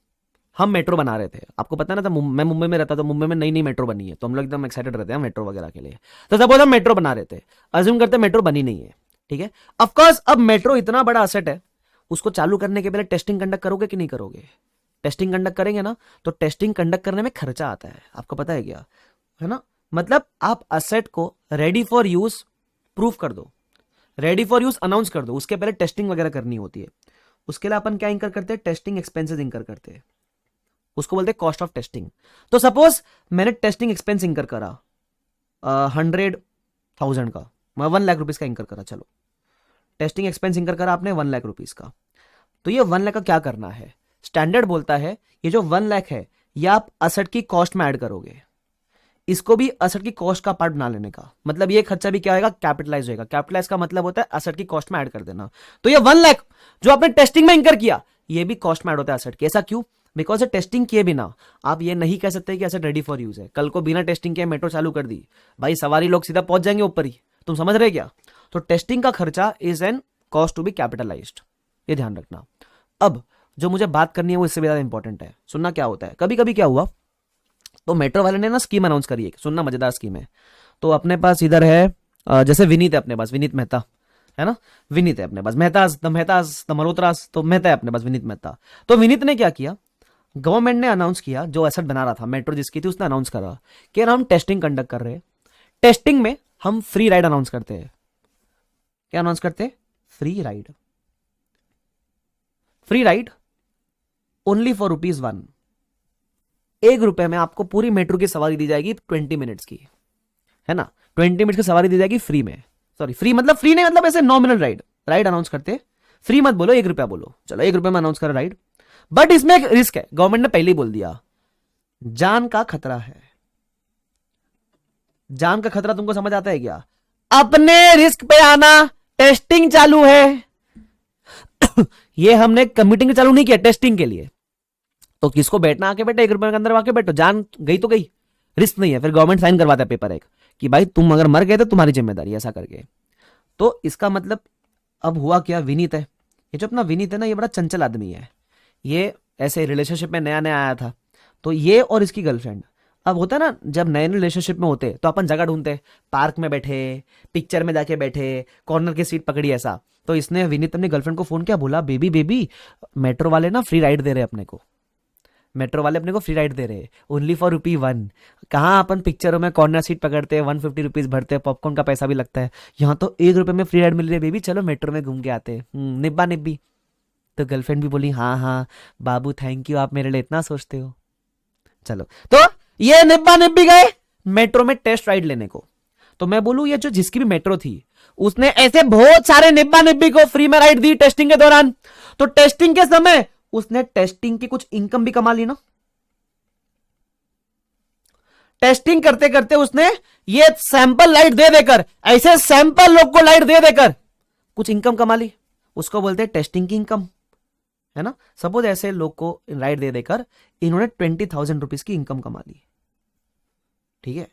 हम मेट्रो बना रहे थे, आपको पता ना था, मैं मुंबई में रहता, तो मुंबई में नई नई मेट्रो बनी है, तो हम लोग एकदम एक्साइटेड रहते हैं मेट्रो वगैरह के लिए। तो सपोज हम मेट्रो बना रहे थे, अज्यूम करते मेट्रो बनी नहीं है, ठीक है? ऑफकोर्स अब मेट्रो इतना बड़ा असेट है, उसको चालू करने के पहले टेस्टिंग कंडक्ट करोगे कि नहीं करोगे? टेस्टिंग कंडक्ट करेंगे ना, तो टेस्टिंग कंडक्ट करने में खर्चा आता है, आपको पता है क्या? है ना? मतलब आप असेट को रेडी फॉर यूज प्रूफ कर दो, रेडी फॉर यूज अनाउंस कर दो, उसके पहले टेस्टिंग वगैरह करनी होती है। उसके लिए अपन क्या इंकर करते हैं? टेस्टिंग एक्सपेंसेस इंकर करते हैं, उसको बोलते हैं कॉस्ट ऑफ टेस्टिंग। तो सपोज मैंने टेस्टिंग एक्सपेंस इंकर करा 100,000 का, मैं 1,00,000 रुपीज का इंकर करा, चलो टेस्टिंग एक्सपेंस इंकर करा आपने 1,00,000 रुपीज का। तो ये 1,00,000 का क्या करना है? स्टैंडर्ड बोलता है ये जो 1,00,000 है ये आप असेट की कॉस्ट में ऐड करोगे, इसको भी असेट की कॉस्ट का पार्ट बना लेने का, मतलब ये खर्चा भी क्या होगा? कैपिटलाइज होगा। कैपिटलाइज का मतलब होता है असेट की कॉस्ट में ऐड कर देना। तो ये 1,00,000 जो आपने टेस्टिंग में इंकर किया, ये भी कॉस्ट में ऐड होता है असेट के। ऐसा क्यों? बिकॉज टेस्टिंग किए बिना आप ये नहीं कह सकते कि एसेट रेडी फॉर यूज है। कल को बिना टेस्टिंग के मेट्रो चालू कर दी, भाई सवारी लोग सीधा पहुंच जाएंगे ऊपर ही, तुम समझ रहे क्या? तो टेस्टिंग का खर्चा is an cost to be capitalised, ये ध्यान रखना। अब जो मुझे बात करनी है वो इससे भी ज्यादा इंपॉर्टेंट है, सुनना। क्या होता है, कभी कभी क्या हुआ, तो मेट्रो वाले ने ना स्कीम अनाउंस करी है, सुनना, मजेदार स्कीम है। तो अपने पास इधर है जैसे विनीत है अपने पास, विनीत मेहता है ना, विनीत है अपने पास, मेहताज द मल्होत्रास, तो मेहता है अपने पास, विनीत मेहता। तो विनीत ने क्या किया, गवर्नमेंट ने अनाउंस किया, जो एसेट बना रहा था मेट्रो जिसकी थी, उसने अनाउंस करा कि हम टेस्टिंग कंडक्ट कर रहे हैं, टेस्टिंग में हम फ्री राइड अनाउंस करते हैं। क्या अनाउंस करते हैं? Free ride. Free ride only for ₹1। 1 रुपए में आपको पूरी मेट्रो की सवारी दी जाएगी 20 मिनट्स की, है ना? 20 मिनट की सवारी दी जाएगी फ्री में। सॉरी, फ्री मतलब फ्री नहीं, मतलब ऐसे नॉमिनल राइड अनाउंस करते, फ्री मत बोलो, 1 रुपया बोलो, चलो 1 रुपए में अनाउंस करो राइड। बट इसमें एक रिस्क है, गवर्नमेंट ने पहले ही बोल दिया, जान का खतरा है। जान का खतरा तुमको समझ आता है क्या? अपने रिस्क पे आना, टेस्टिंग चालू है। ये हमने मीटिंग चालू नहीं किया टेस्टिंग के लिए, तो किसको बैठना, आके बैठे, 1 रुपए के अंदर आके बैठो, जान गई तो गई, रिस्क नहीं है। फिर गवर्नमेंट साइन करवाता है पेपर एक कि भाई तुम अगर मर गए तो तुम्हारी जिम्मेदारी, ऐसा करके। तो इसका मतलब अब हुआ क्या, विनीत है, ये जो अपना विनीत है ना, ये बड़ा चंचल आदमी है, ये ऐसे रिलेशनशिप में नया नया आया था। तो ये और इसकी गर्लफ्रेंड, अब होता है ना जब नए नए रिलेशनशिप में होते तो अपन जगह ढूंढते, पार्क में बैठे, पिक्चर में जाके बैठे, कॉर्नर की सीट पकड़ी, ऐसा। तो इसने विनीत अपनी गर्लफ्रेंड को फोन किया, बोला बेबी बेबी, मेट्रो वाले ना फ्री राइड दे रहे अपने को, मेट्रो वाले अपने को फ्री राइड दे रहे, ओनली फॉर ₹1। कहाँ अपन पिक्चरों में कॉर्नर सीट पकड़ते हैं, 150 रुपीज भरते हैं, पॉपकॉर्न का पैसा भी लगता है, यहाँ तो 1 रुपए में फ्री राइड मिल रही है बेबी, चलो मेट्रो में घूम के आते हैं, निब्बा निब्बी। तो गर्लफ्रेंड भी बोली हाँ हाँ बाबू थैंक यू, आप मेरे लिए इतना सोचते हो। चलो, तो ये निब्बा निब्बी गए मेट्रो में टेस्ट राइड लेने को। तो मैं बोलूं ये जो जिसकी भी मेट्रो थी, उसने ऐसे बहुत सारे निब्बा निब्बी को फ्री में राइड दी टेस्टिंग के दौरान। तो टेस्टिंग के समय उसने टेस्टिंग की कुछ इनकम भी कमा ली ना। टेस्टिंग करते करते उसने ये सैंपल लाइट दे देकर, ऐसे सैंपल लोग को लाइट दे देकर कुछ इनकम कमा ली, उसको बोलते हैं टेस्टिंग की इनकम, है ना। सपोज ऐसे लोग को लाइट दे देकर इन्होंने 20,000 रुपीज की इनकम कमा ली, ठीक है।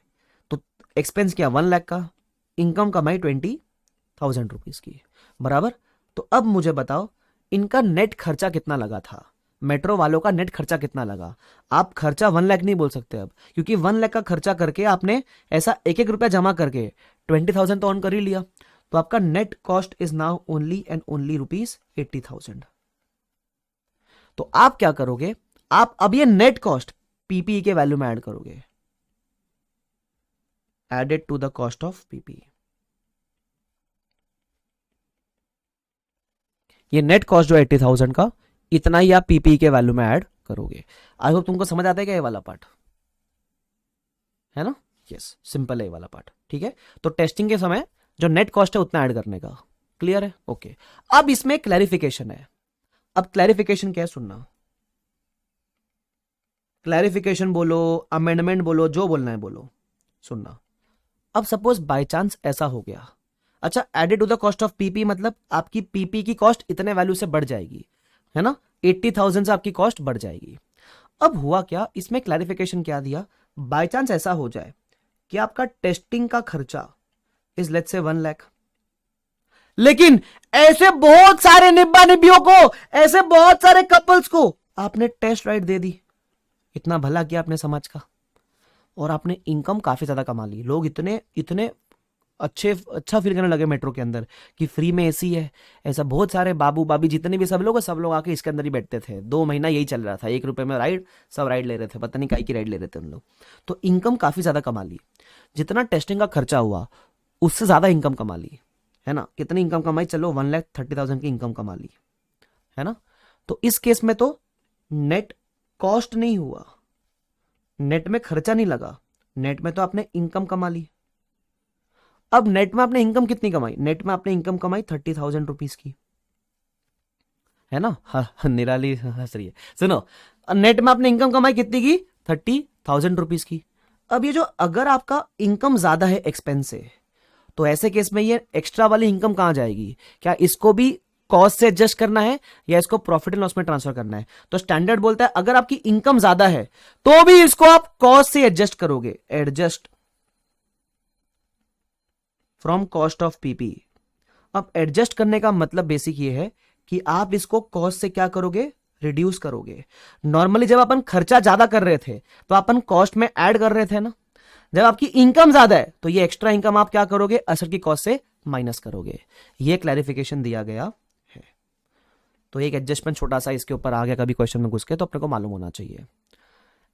तो एक्सपेंस किया 1,00,000 का, इनकम कमाई 20,000 रुपीज की, बराबर। तो अब मुझे बताओ इनका नेट खर्चा कितना लगा था, मेट्रो वालों का नेट खर्चा कितना लगा। आप खर्चा 1 लाख नहीं बोल सकते अब, क्योंकि 1 लाख का खर्चा करके आपने ऐसा एक एक रुपया जमा करके 20,000 तो ऑन कर ही लिया, तो आपका net cost is now only and only ₹80,000। तो आप क्या करोगे, आप अब ये नेट कॉस्ट पीपीई के वैल्यू में ऐड करोगे, added to the cost of PPE. ये नेट कॉस्ट जो 80,000 का, इतना ही आप पीपीई के वैल्यू में ऐड करोगे। आई होप तुमको समझ आता है क्या ये वाला पार्ट, है ना। यस, सिंपल है ये वाला पार्ट, ठीक है। तो टेस्टिंग के समय जो नेट कॉस्ट है उतना ऐड करने का, क्लियर है, ओके। अब इसमें क्लैरिफिकेशन है। अब क्लैरिफिकेशन क्या है, सुनना। क्लैरिफिकेशन बोलो, अमेंडमेंट बोलो, जो बोलना है बोलो, सुनना। अब सपोज बाय चांस ऐसा हो गया, अच्छा added to the cost of PPE मतलब आपकी पीपी की कॉस्ट इतने वैल्यू से बढ़ जाएगी, है ना, 80,000 से आपकी कॉस्ट बढ़ जाएगी। अब हुआ क्या, इसमें क्लैरिफिकेशन क्या दिया, बाय चांस ऐसा हो जाए कि आपका टेस्टिंग का खर्चा इज लेट्स से 1 लाख, लेकिन ऐसे बहुत सारे निब्बा निब्बियों को, ऐसे बहुत सारे कपल्स को आपने टेस्ट राइट दे दी, इतना भला किया आपने समाज का, और आपने इनकम काफी ज्यादा कमा ली। लोग इतने इतने अच्छा फील करने लगे मेट्रो के अंदर कि फ्री में एसी है। ऐसा बहुत सारे बाबू बाबी जितने भी सब लोग आके इसके अंदर ही बैठते थे। 2 महीना यही चल रहा था, 1 रुपए में राइड, सब राइड ले रहे थे, पता नहीं काई की राइड ले रहे थे उन लोग। तो इनकम काफी ज्यादा कमा ली, जितना टेस्टिंग का खर्चा हुआ उससे ज्यादा इनकम कमा ली, है ना। कितनी इनकम कमाई, चलो 1,30,000 की इनकम कमा ली, है ना। तो इस केस में तो नेट कॉस्ट नहीं हुआ, नेट में खर्चा नहीं लगा, नेट में तो आपने इनकम कमा ली। अब नेट में आपने इनकम कितनी कमाई, नेट में आपने इनकम कमाई 30,000 रुपीज की, है ना। निराली हंस रही है, सुनो। नेट में आपने इनकम कमाई कितनी की, 30,000 रुपीज की। अब ये जो अगर आपका इनकम ज्यादा है एक्सपेंस से, तो ऐसे केस में ये एक्स्ट्रा वाली इनकम कहां जाएगी, क्या इसको भी कॉस्ट से एडजस्ट करना है या इसको प्रॉफिट एंड लॉस में ट्रांसफर करना है। तो स्टैंडर्ड बोलता है अगर आपकी इनकम ज्यादा है तो भी इसको आप कॉस्ट से एडजस्ट करोगे, adjust from cost of PP. अब एडजस्ट करने का मतलब बेसिक ये है कि आप इसको कॉस्ट से क्या करोगे, रिड्यूस करोगे। नॉर्मली जब अपन खर्चा ज्यादा कर रहे थे तो अपन कॉस्ट में ऐड कर रहे थे ना, जब आपकी इनकम ज्यादा है तो ये एक्स्ट्रा इनकम आप क्या करोगे, असर की कॉस्ट से माइनस करोगे। ये क्लैरिफिकेशन दिया गया है। तो एक एडजस्टमेंट छोटा सा इसके ऊपर आ गया कभी क्वेश्चन में घुस के, तो अपने को मालूम होना चाहिए।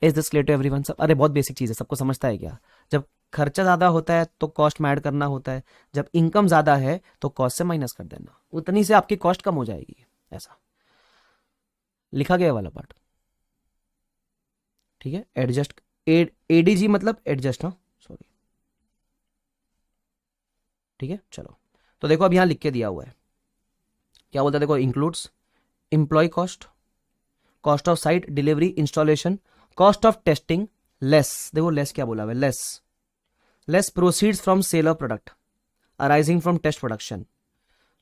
Is this clear to everyone. सब अरे बहुत बेसिक चीज है, सबको समझता है क्या। जब खर्चा ज्यादा होता है तो कॉस्ट में ऐड करना होता है, जब इनकम ज्यादा है तो कॉस्ट से माइनस कर देना, उतनी से आपकी कॉस्ट कम हो जाएगी। ऐसा लिखा गया वाला पार्ट, ठीक है। एडजस्ट, एडीजी मतलब एडजस्ट, हाँ सॉरी, ठीक है। चलो तो देखो अब यहां लिख के दिया हुआ है, क्या बोलता है देखो, includes employee cost, cost of site delivery installation, cost of testing, less, देखो लेस क्या बोला हुआ है, less proceeds from sale of product arising from test production.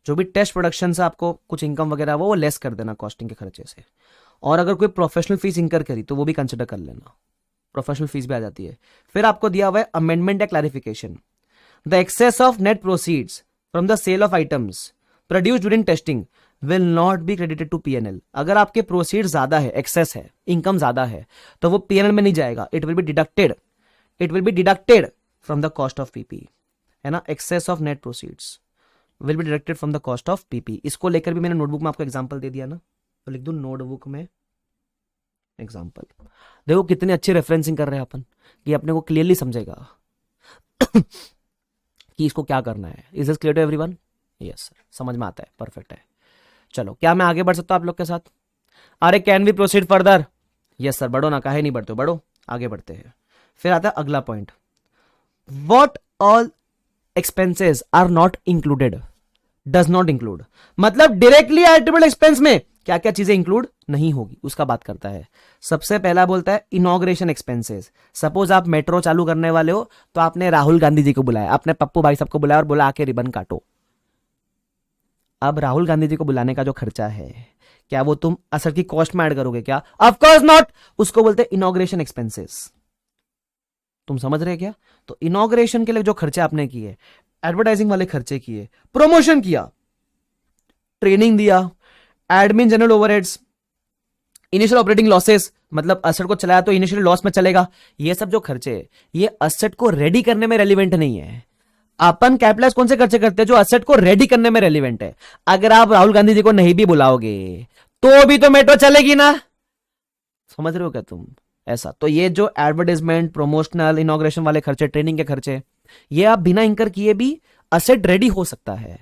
जो भी टेस्ट प्रोडक्शन से आपको कुछ इनकम वगैरह वो लेस कर देना कॉस्टिंग के खर्चे से। और अगर कोई प्रोफेशनल फीस इंकर करी तो वो भी कंसिडर कर लेना, प्रोफेशनल फीस भी आ जाती है। फिर आपको दिया हुआ है अमेंडमेंट या clarification, the excess of net proceeds from the sale of items produce during testing will not be credited to PNL. अगर आपके प्रोसीड ज्यादा है, एक्सेस है, इनकम ज्यादा है, तो वो पीएनएल में नहीं जाएगा, it will be deducted from the cost of PPE, है ना। Excess of net proceeds will be deducted from the cost of PPE. इसको लेकर भी मैंने नोटबुक में आपको एग्जांपल दे दिया ना, तो लिख दो नोटबुक में एग्जांपल। देखो कितनी अच्छी रेफरेंसिंग कर रहे हैं अपन, कि अपने को क्लियरली समझेगा कि इसको क्या करना है। Is this clear to everyone? Yes sir, समझ में आता है, परफेक्ट है। चलो क्या मैं आगे बढ़ सकता हूं आप लोग के साथ? अरे can we proceed further? Yes sir, बढ़ो ना, काहे नहीं बढ़ते हो, बढ़ो, आगे बढ़ते हैं। फिर आता है अगला point, what all expenses are not included, does not include, मतलब डायरेक्टली एडिटेबल एक्सपेंस में क्या क्या चीजें इंक्लूड नहीं होगी उसका बात करता है। सबसे पहला बोलता है इनॉग्रेशन एक्सपेंसेस। सपोज आप मेट्रो चालू करने वाले हो तो आपने राहुल गांधी जी को बुलाया, आपने पप्पू भाई सबको बुलाया और बोला आके रिबन काटो। अब राहुल गांधी जी को बुलाने का जो खर्चा है, क्या वो तुम असर की कॉस्ट में ऐड करोगे क्या? ऑफ कोर्स नॉट, उसको बोलते हैं इनॉग्रेशन एक्सपेंसेस। तुम समझ रहे क्या? तो इनॉग्रेशन के लिए जो खर्चे आपने किए, एडवर्टाइजिंग वाले खर्चे किए, प्रमोशन किया, ट्रेनिंग दिया, admin general overheads, initial operating losses, मतलब असेट को चलाया तो इनिशियल लॉस में चलेगा, ये सब जो खर्चे हैं ये असेट को रेडी करने में रेलिवेंट नहीं है। अपन कैपिटलाइज कौन से खर्चे करते हैं? जो असेट को रेडी करने में रेलिवेंट है। अगर आप राहुल गांधी जी को नहीं भी बुलाओगे तो भी तो मेट्रो चलेगी ना, समझ रहे हो क्या तुम? ऐसा तो ये जो एडवर्टाइजमेंट, प्रमोशनल, इनॉग्रेशन वाले खर्चे, ट्रेनिंग के खर्चे, ये आप बिना इंकर किए भी असेट रेडी हो सकता है।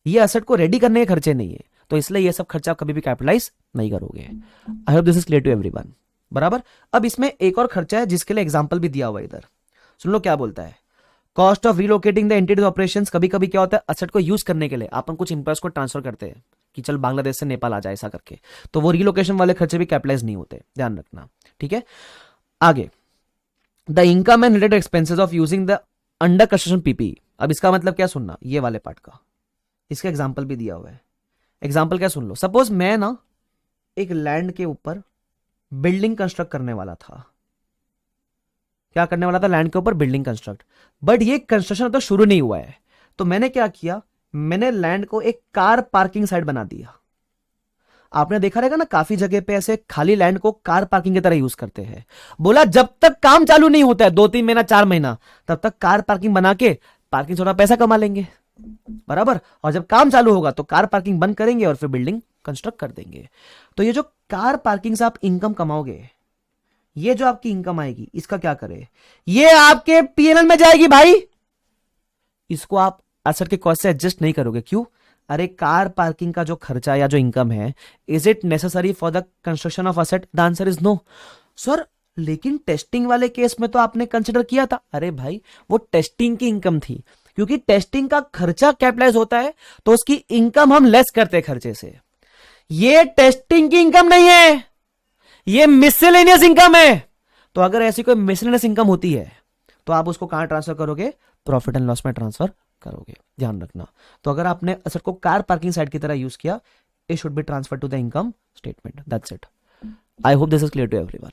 ये असेट को रेडी करने के खर्चे नहीं है, तो इसलिए ये सब खर्चा आप कभी भी कैपिटलाइज नहीं करोगे। I hope this is clear to everyone. बराबर। अब इसमें एक और खर्चा है जिसके लिए एग्जांपल भी दिया हुआ है इधर, सुन लो क्या बोलता है। Cost of relocating the entities operations. कभी कभी क्या होता है, असेट को यूज करने के लिए अपन कुछ इंप्लॉयज को ट्रांसफर करते हैं कि चल बांग्लादेश से नेपाल आ जाए ऐसा करके, तो वो रिलोकेशन वाले खर्चे भी कैपिटलाइज नहीं होते, ध्यान रखना। ठीक है, आगे the income and related expenses of using the under construction PP. अब इसका मतलब क्या सुनना, ये वाले पार्ट का, इसका एग्जाम्पल भी दिया हुआ है। एग्जाम्पल क्या सुन लो, सपोज मैं ना एक लैंड के ऊपर बिल्डिंग कंस्ट्रक्ट करने वाला था। क्या करने वाला था? लैंड के ऊपर बिल्डिंग कंस्ट्रक्ट। बट ये कंस्ट्रक्शन तो शुरू नहीं हुआ है, तो मैंने क्या किया, मैंने लैंड को एक कार पार्किंग साइट बना दिया। आपने देखा रहेगा ना काफी जगह पे ऐसे खाली लैंड को कार पार्किंग की तरह यूज करते हैं। बोला जब तक काम चालू नहीं होता है 2-3 महीना 4 महीना, तब तक कार पार्किंग बना के पार्किंग थोड़ा पैसा कमा लेंगे, बराबर। और जब काम चालू होगा तो कार पार्किंग बंद करेंगे और फिर बिल्डिंग कंस्ट्रक्ट कर देंगे। तो ये जो कार पार्किंग से आप इनकम कमाओगे, ये जो आपकी इनकम आएगी, इसका क्या करे, ये आपके पीएनएल में जाएगी भाई। इसको आप एसेट के कॉस्ट से एडजस्ट नहीं करोगे, क्यों? अरे कार पार्किंग का जो खर्चा या जो इनकम है, is it necessary for the construction of asset? The answer is no sir. लेकिन टेस्टिंग वाले केस में तो आपने कंसिडर किया था। अरे भाई वो टेस्टिंग की इनकम थी, क्योंकि टेस्टिंग का खर्चा कैपिटलाइज होता है तो उसकी इनकम हम लेस करते हैं खर्चे से। ये टेस्टिंग की इनकम नहीं है, ये मिसलेनियस इनकम है। तो अगर ऐसी कोई मिसलेनियस इनकम होती है तो आप उसको कहां ट्रांसफर करोगे? प्रॉफिट एंड लॉस में ट्रांसफर करोगे, ध्यान रखना। तो अगर आपने असेट को कार पार्किंग साइट की तरह यूज किया, it should be transfer to the income statement, that's it. I hope this is clear to everyone.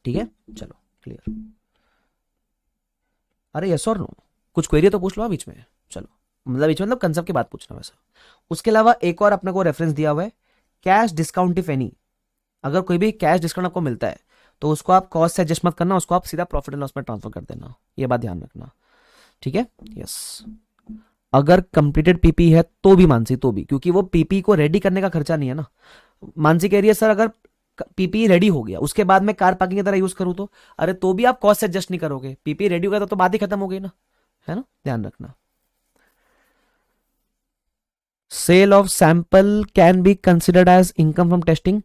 ठीक है, चलो क्लियर। अरे यस और नो, कुछ क्वेरी तो पूछ लो बीच में। चलो, मतलब बीच में मतलब कंसेप्ट की बात पूछना वैसा। उसके अलावा एक और अपने को रेफरेंस दिया हुआ है, कैश डिस्काउंट इफ एनी। अगर कोई भी कैश डिस्काउंट आपको मिलता है तो उसको आप कॉस्ट से एडजस्ट मत करना, उसको आप सीधा प्रॉफिट एंड लॉस में ट्रांसफर कर देना, ये बात ध्यान रखना। ठीक है, यस। अगर कंप्लीटेड पीपी है तो भी मानसी, तो भी, क्योंकि वो पीपी को रेडी करने का खर्चा नहीं है ना। मानसी कह रही है सर अगर पीपी रेडी हो गया उसके बाद मैं कार पार्किंग की तरह यूज करूं तो, अरे तो भी आप कॉस्ट से एडजस्ट नहीं करोगे। पीपी रेडी हो गया तो बात ही खत्म हो गई ना, है ना, ध्यान रखना। Sale of sample can be considered as income from testing.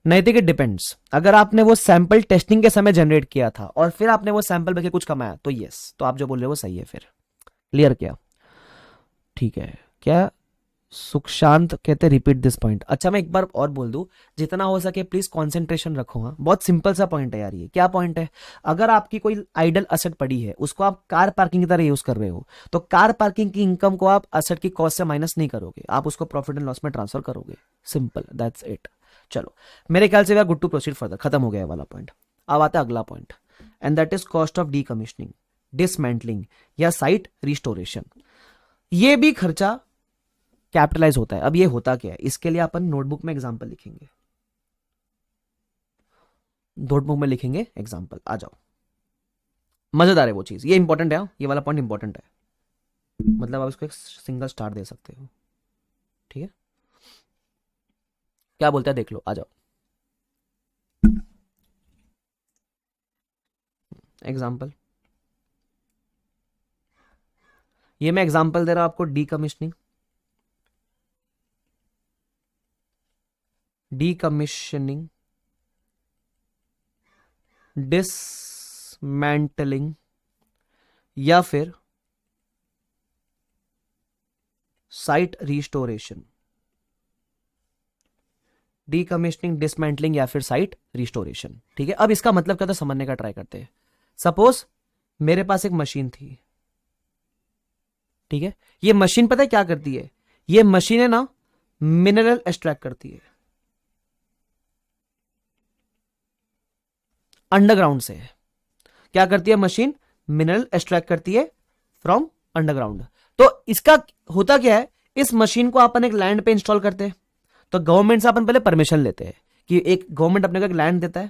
Naitik, it depends. अगर आपने वो सैंपल टेस्टिंग के समय जनरेट किया था और फिर आपने वो सैंपल बेच के कुछ कमाया तो यस, तो आप जो बोल रहे हो वो सही है। फिर क्लियर क्या? ठीक है। क्या सुखशांत कहते रिपीट दिस पॉइंट। अच्छा मैं एक बार और बोल दूं, जितना हो सके प्लीज कंसंट्रेशन रखो। हाँ, बहुत सिंपल सा पॉइंट है यार। ये क्या पॉइंट है? अगर आपकी कोई आइडल असेट पड़ी है, उसको आप कार पार्किंग की तरह यूज कर रहे हो, तो कार पार्किंग की इनकम को आप असेट की कॉस्ट से माइनस नहीं करोगे, आप उसको प्रॉफिट एंड लॉस में ट्रांसफर करोगे। Simple, that's it. चलो, मेरे ख्याल से we are good to proceed further. खत्म हो गया है वाला पॉइंट। अब आता है अगला point, and that is cost of decommissioning, dismantling या साइट रिस्टोरेशन। ये भी खर्चा कैपिटलाइज होता है। अब ये होता क्या है, इसके लिए अपन नोटबुक में एग्जांपल लिखेंगे, नोटबुक में लिखेंगे एग्जांपल। आ जाओ, मजेदार है वो चीज, ये इंपॉर्टेंट है। ये वाला पॉइंट इंपॉर्टेंट है, मतलब आप इसको एक सिंगल स्टार दे सकते हो। ठीक है, क्या बोलते हैं देख लो, आ जाओ। एग्जांपल, ये मैं एग्जांपल दे रहा हूं आपको, डीकमीशनिंग, डीकमीशनिंग, डिसमेंटलिंग या फिर साइट रिस्टोरेशन। डीकमीशनिंग, डिसमेंटलिंग या फिर साइट रिस्टोरेशन। ठीक है, अब इसका मतलब क्या था समझने का ट्राई करते हैं। सपोज मेरे पास एक मशीन थी, ठीक है, ये मशीन पता है क्या करती है? ये मशीन है ना, मिनरल एक्सट्रैक्ट करती है अंडरग्राउंड से। क्या करती है मशीन? मिनरल एक्सट्रैक्ट करती है फ्रॉम अंडरग्राउंड। तो इसका होता क्या है, इस मशीन को अपन एक लैंड पे इंस्टॉल करते हैं, तो गवर्नमेंट से अपन पहले परमिशन लेते हैं कि एक गवर्नमेंट अपने को एक लैंड देता है,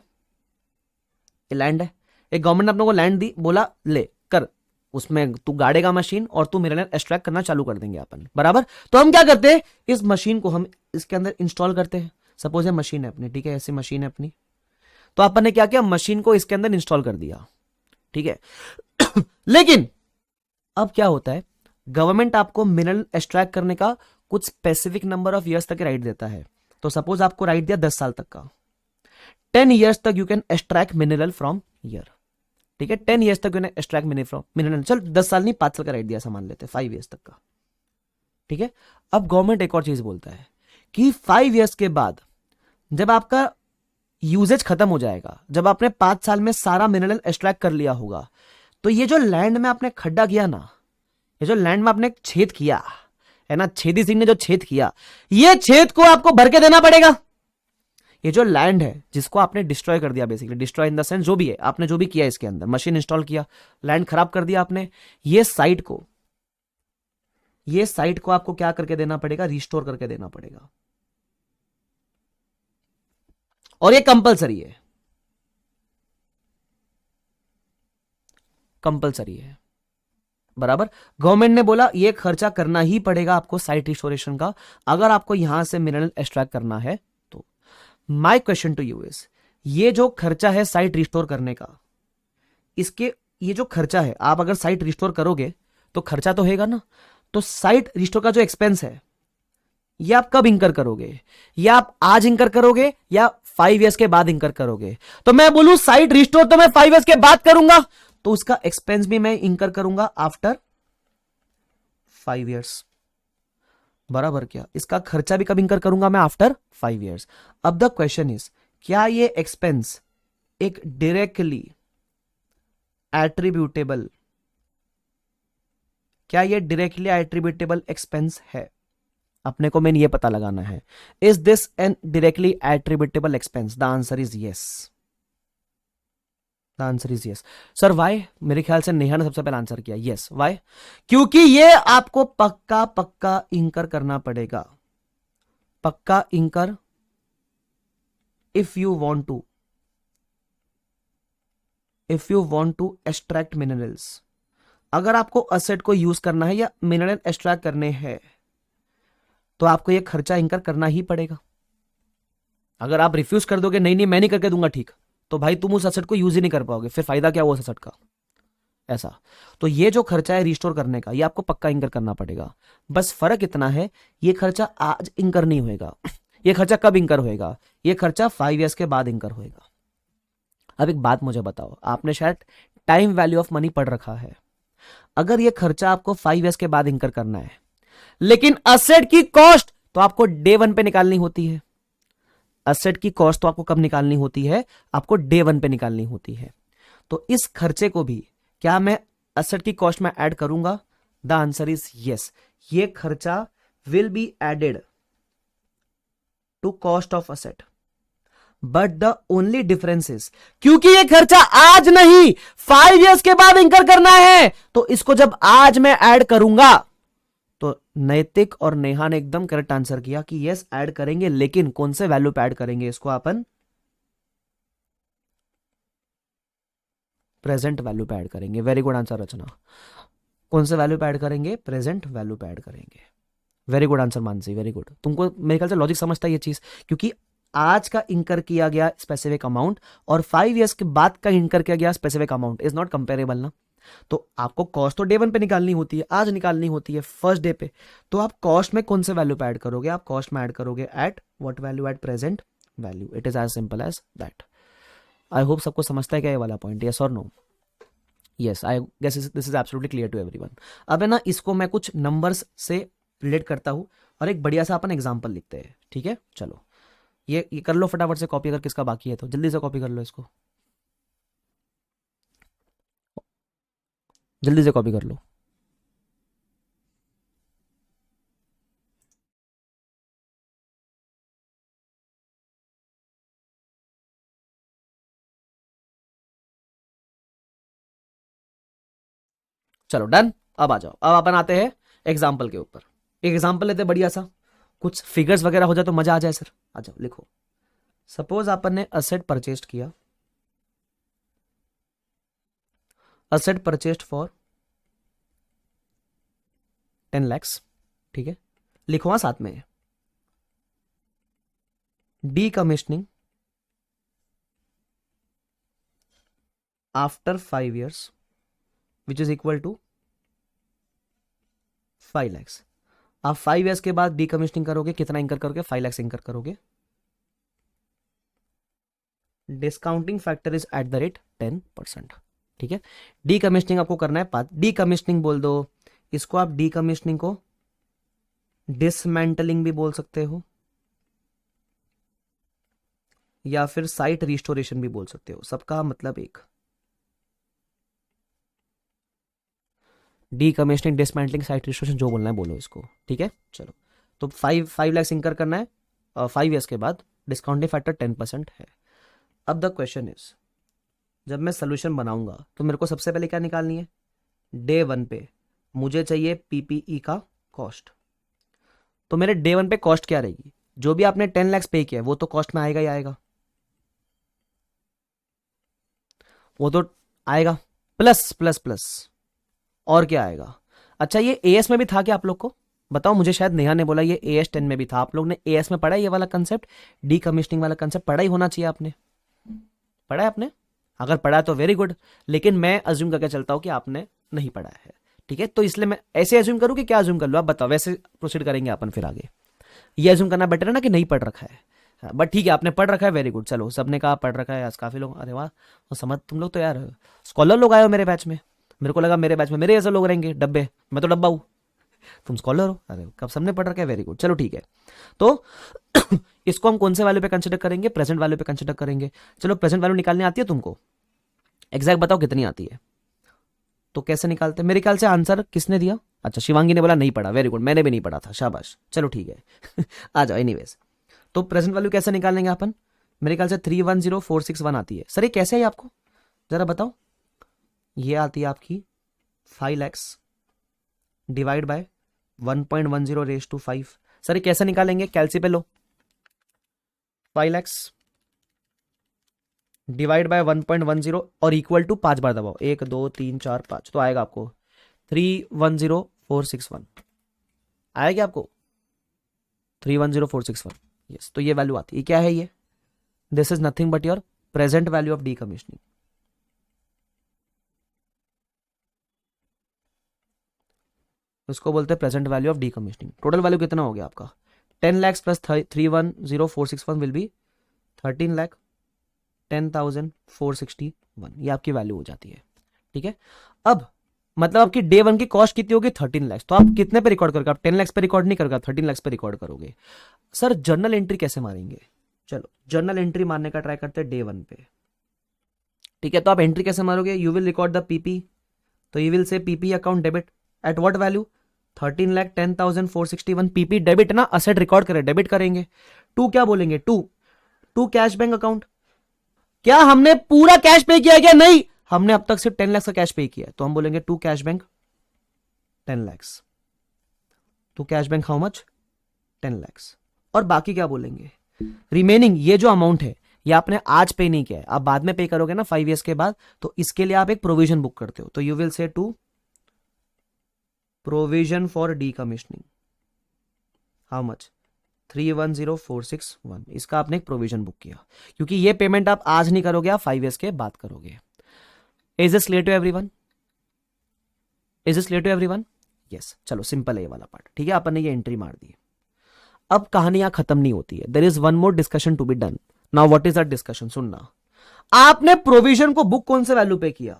ये लैंड है, एक गवर्नमेंट ने अपने को लैंड दी, बोला ले कर, उसमें तू गाड़ेगा मशीन और तू मिनरल एक्सट्रैक्ट करना चालू कर देंगे अपन, बराबर। तो हम क्या करते हैं, इस मशीन को हम इसके अंदर इंस्टॉल करते हैं। सपोज ये मशीन है अपनी, ठीक है, ऐसी मशीन है अपनी, तो अपन ने क्या किया, मशीन को इसके अंदर इंस्टॉल कर दिया, ठीक है। लेकिन अब क्या होता है, गवर्नमेंट आपको मिनरल एक्सट्रैक्ट करने का कुछ स्पेसिफिक नंबर ऑफ ईयर्स तक राइट देता है। तो सपोज आपको राइट दिया 10 साल तक का, 10 ईयर्स तक you can extract mineral from year, ठीक है, 10 ईयर्स तक you can extract mineral from mineral, चल 10 साल नहीं 5 साल का राइट दिया, सामान लेते 5 ईयर्स तक का, ठीक है। अब गवर्नमेंट एक और चीज बोलता है कि 5 ईयर्स के बाद जब आपका यूजेज खत्म हो जाएगा, जब आपने 5 साल में सारा मिनरल एक्सट्रैक्ट कर लिया होगा, तो ये जो लैंड में आपने खड्डा किया ना, ये जो लैंड में आपने छेद किया है ना, छेदी सिंह ने जो छेद किया, ये छेद को आपको भर के देना पड़ेगा। ये जो लैंड है जिसको आपने डिस्ट्रॉय कर दिया, basically destroy in the sense जो भी है, आपने जो भी किया इसके अंदर, मशीन इंस्टॉल किया, लैंड खराब कर दिया आपने, ये साइट को आपको क्या करके देना पड़ेगा, रिस्टोर करके देना पड़ेगा, और ये कंपलसरी है, कंपलसरी है, बराबर। गवर्नमेंट ने बोला ये खर्चा करना ही पड़ेगा आपको साइट रिस्टोरेशन का, अगर आपको यहां से मिनरल एक्सट्रैक्ट करना है तो। My question to you is, ये जो खर्चा है साइट रिस्टोर करने का, इसके ये जो खर्चा है, आप अगर साइट रिस्टोर करोगे तो खर्चा तो होगा ना, तो साइट रिस्टोर का जो एक्सपेंस है ये आप कब इंकर करोगे, या आप आज इंकर करोगे या 5 ईयर्स के बाद इंकर करोगे। तो मैं बोलूं साइट रिस्टोर तो मैं 5 ईयर्स के बाद करूंगा, तो उसका एक्सपेंस भी मैं इंकर करूंगा आफ्टर 5 ईयर्स, बराबर। क्या इसका खर्चा भी कब इंकर करूंगा मैं, आफ्टर 5 ईयर्स। अब द क्वेश्चन इज, क्या ये एक्सपेंस एक डायरेक्टली एट्रीब्यूटेबल, क्या ये डायरेक्टली एट्रीब्यूटेबल एक्सपेंस है, अपने को मेन ये पता लगाना है। Is this an directly attributable expense, the answer is yes, the answer is yes. Sir why, मेरे ख्याल से नेहा ने सबसे पहले आंसर किया, यस वाई, क्योंकि ये आपको पक्का पक्का इंकर करना पड़ेगा, पक्का incur, if you want to extract minerals. अगर आपको असेट को यूज करना है या मिनरल एक्सट्रैक्ट करने हैं तो आपको ये खर्चा इंकर करना ही पड़ेगा। अगर आप रिफ्यूज कर दोगे, नहीं नहीं मैं नहीं करके दूंगा, ठीक, तो भाई तुम उस असेट को यूज ही नहीं कर पाओगे, फिर फायदा क्या हुआ उस असेट का, ऐसा। तो ये जो खर्चा है रिस्टोर करने का, ये आपको पक्का इंकर करना पड़ेगा। बस फर्क इतना है, ये खर्चा आज इंकर नहीं होएगा। ये खर्चा कब इंकर होएगा, ये खर्चा 5 ईयर्स के बाद इंकर होएगा। अब एक बात मुझे बताओ, आपने शायद टाइम वैल्यू ऑफ मनी पढ़ रखा है। अगर ये खर्चा आपको 5 ईयर्स के बाद इंकर करना है, लेकिन असेट की कॉस्ट तो आपको डे 1 पे निकालनी होती है। असेट की कॉस्ट तो आपको कब निकालनी होती है, आपको डे 1 पे निकालनी होती है। तो इस खर्चे को भी क्या मैं असेट की कॉस्ट में ऐड करूंगा, द आंसर इज यस, ये खर्चा will be added to cost of asset, but the only difference is, क्योंकि ये खर्चा आज नहीं 5 ईयर्स के बाद इंकर करना है, तो इसको जब आज मैं ऐड करूंगा, तो नैतिक और नेहा ने एकदम करेक्ट आंसर किया कि यस ऐड करेंगे, लेकिन कौन से वैल्यू पे ऐड करेंगे, इसको अपन प्रेजेंट वैल्यू पे ऐड करेंगे। वेरी गुड आंसर रचना, कौन से वैल्यू पे ऐड करेंगे, प्रेजेंट वैल्यू पे ऐड करेंगे। Very good answer Mansi, very good. तुमको मेरे ख्याल से लॉजिक समझता है ये चीज, क्योंकि आज का इंकर किया गया स्पेसिफिक अमाउंट और 5 ईयर्स के बाद का इंकर किया गया specific amount is not comparable ना। तो आपको कॉस्ट तो डे 1 पे निकालनी होती है, आज निकालनी होती है फर्स्ट डे पे, तो आप कॉस्ट में कौन से वैल्यू पे ऐड करोगे, आप कॉस्ट में ऐड करोगे at what value, at present value. It is as simple as that. I hope सबको समझता है क्या ये वाला पॉइंट, यस और no? Yes, I guess this is absolutely clear to everyone. अब है ना, इसको मैं कुछ नंबर्स से रिलेट करता हूं और एक बढ़िया सा अपन एग्जांपल लिखते हैं, ठीक है। चलो ये कर लो फटाफट से कॉपी, अगर किसका बाकी है तो जल्दी से कॉपी कर लो, इसको जल्दी से कॉपी कर लो। चलो डन। अब आ जाओ, अब अपन आते हैं एग्जाम्पल के ऊपर। एक एग्जाम्पल लेते हैं बढ़िया सा, कुछ फिगर्स वगैरह हो जाए तो मजा आ जाए सर। आ जाओ लिखो। सपोज अपन ने असेट परचेस्ड किया, असेट परचेस्ड फॉर 10 lakhs, ठीक है, लिखो हाँ साथ में, decommissioning after 5 years which is equal to 5 lakhs। आप 5 years के बाद डी कमिश्निंग करोगे, कितना इंकर करोगे? 5 lakhs इंकर करोगे। Discounting factor is at the rate 10%, ठीक है। डी कमिश्निंग आपको करना है 5, डी कमिश्निंग बोल दो इसको, आप डी कमिश्निंग को डिसमेंटलिंग भी बोल सकते हो या फिर साइट रिस्टोरेशन भी बोल सकते हो, सबका मतलब एक। D commissioning, dismantling, site restoration, जो बोलना है बोलो इसको, ठीक है। चलो तो 5 lakhs इंकर करना है 5 years के बाद, डिस्काउंटिंग फैक्टर 10% है। अब द क्वेश्चन इज, जब मैं सोल्यूशन बनाऊंगा तो मेरे को सबसे पहले क्या निकालनी है? डे 1 पे मुझे चाहिए पीपीई का कॉस्ट। तो मेरे डे 1 पे कॉस्ट क्या रहेगी? जो भी आपने 10 lakhs पे किया है वो तो कॉस्ट में आएगा ही आएगा, वो तो आएगा, प्लस प्लस प्लस और क्या आएगा? अच्छा ये एएस में भी था क्या आप लोग को? बताओ मुझे, शायद नेहा ने बोला ये एएस 10 में भी था। आप लोग ने एएस में पढ़ा है ये वाला कंसेप्ट, डी कमिश्निंग वाला कंसेप्ट पढ़ा ही होना चाहिए आपने। पढ़ा है आपने? अगर पढ़ा है तो वेरी गुड, लेकिन मैं अज्यूम करके चलता हूं कि आपने नहीं पढ़ा है, ठीक है। तो इसलिए मैं ऐसे अज्यूम करूं कि क्या अज्यूम कर लो? आप बताओ, वैसे प्रोसीड करेंगे अपन फिर आगे। ये अज्यूम करना बेटर है ना कि नहीं पढ़ रखा है, बट ठीक है आपने पढ़ रखा है, वेरी गुड। चलो सबने कहा पढ़ रखा है, आज काफी लोग, अरे वाह, तो समझ तुम लोग तो यार स्कॉलर लोग आए हो मेरे बैच में। मेरे को लगा मेरे बैच में मेरे ऐसे लोग रहेंगे डब्बे, मैं तो डब्बा हूं, तुम स्कॉलर हो। अरे कब सबने पढ़ रखा है, वेरी गुड। चलो ठीक है, तो इसको हम कौन से वैल्यू पे कंसिडर करेंगे? प्रेजेंट वैल्यू पे कंसिडर करेंगे। चलो प्रेजेंट वैल्यू निकालने आती है तुमको? एग्जैक्ट बताओ कितनी आती है? तो कैसे निकालते हैं? मेरे ख्याल से आंसर किसने दिया? अच्छा शिवांगी ने बोला नहीं पढ़ा, वेरी गुड, मैंने भी नहीं पढ़ा था, शाबाश। चलो ठीक है आ जाओ। एनीवेज, तो प्रेजेंट वैल्यू कैसे निकालेंगे अपन? मेरे ख्याल से 310461 आती है। सर ये कैसे है आपको जरा बताओ? ये आती है आपकी 5 lakhs divide by 1.10 raise to 5। Sir ये कैसे निकालेंगे? कैलसी पे लो, 5 lakhs डिवाइड बाय 1.10 और इक्वल टू 5 बार दबाओ, 1 2 3 4 5, तो आएगा आपको 310461। आएगा आपको 310461? यस, तो ये वैल्यू आती है। क्या है ये? This is nothing but your present value of D commissioning. उसको बोलते हैं present value of D commissioning. Total value कितना हो गया आपका? 10 lakhs प्लस 310461 विल बी 13,10,461। ये आपकी वैल्यू हो जाती है, ठीक है। अब मतलब आपकी डे 1 की कॉस्ट कितनी होगी? 13 lakhs। तो आप कितने पे रिकॉर्ड करोगे? आप 10 lakhs पे रिकॉर्ड नहीं करोगे, आप 13 lakhs पे रिकॉर्ड करोगे। सर जर्नल एंट्री कैसे मारेंगे? चलो जर्नल एंट्री मारने का ट्राई करते हैं डे 1 पे, ठीक है। तो आप एंट्री कैसे मारोगे? You will record the PP, तो you will say PP account debit at what value? 13,10,461। PP debit ना, असेट रिकॉर्ड करें, डेबिट करेंगे। टू क्या बोलेंगे? To cash bank account. क्या हमने पूरा कैश पे किया? क्या नहीं, हमने अब तक सिर्फ 10 lakhs का कैश पे किया है, तो हम बोलेंगे to cash bank 10 lakhs। To cash bank how much? 10 lakhs। और बाकी क्या बोलेंगे? रिमेनिंग ये जो अमाउंट है ये आपने आज पे नहीं किया है, आप बाद में पे करोगे ना 5 years के बाद, तो इसके लिए आप एक प्रोविजन बुक करते हो, तो you will say to provision for decommissioning how much? 310461। इसका आपने एक प्रोविजन बुक किया, क्योंकि ये पेमेंट आप आज नहीं करोगे, आप 5 years के बाद करोगे। Is this clear to everyone? Is this clear to everyone? Yes. चलो सिंपल है ये वाला पार्ट, ठीक है। अपन ने ये एंट्री मार दी। अब कहानी यहां खत्म नहीं होती है, there is one more discussion to be done. Now what is that discussion? सुनना, आपने प्रोविजन को बुक कौन से वैल्यू पे किया?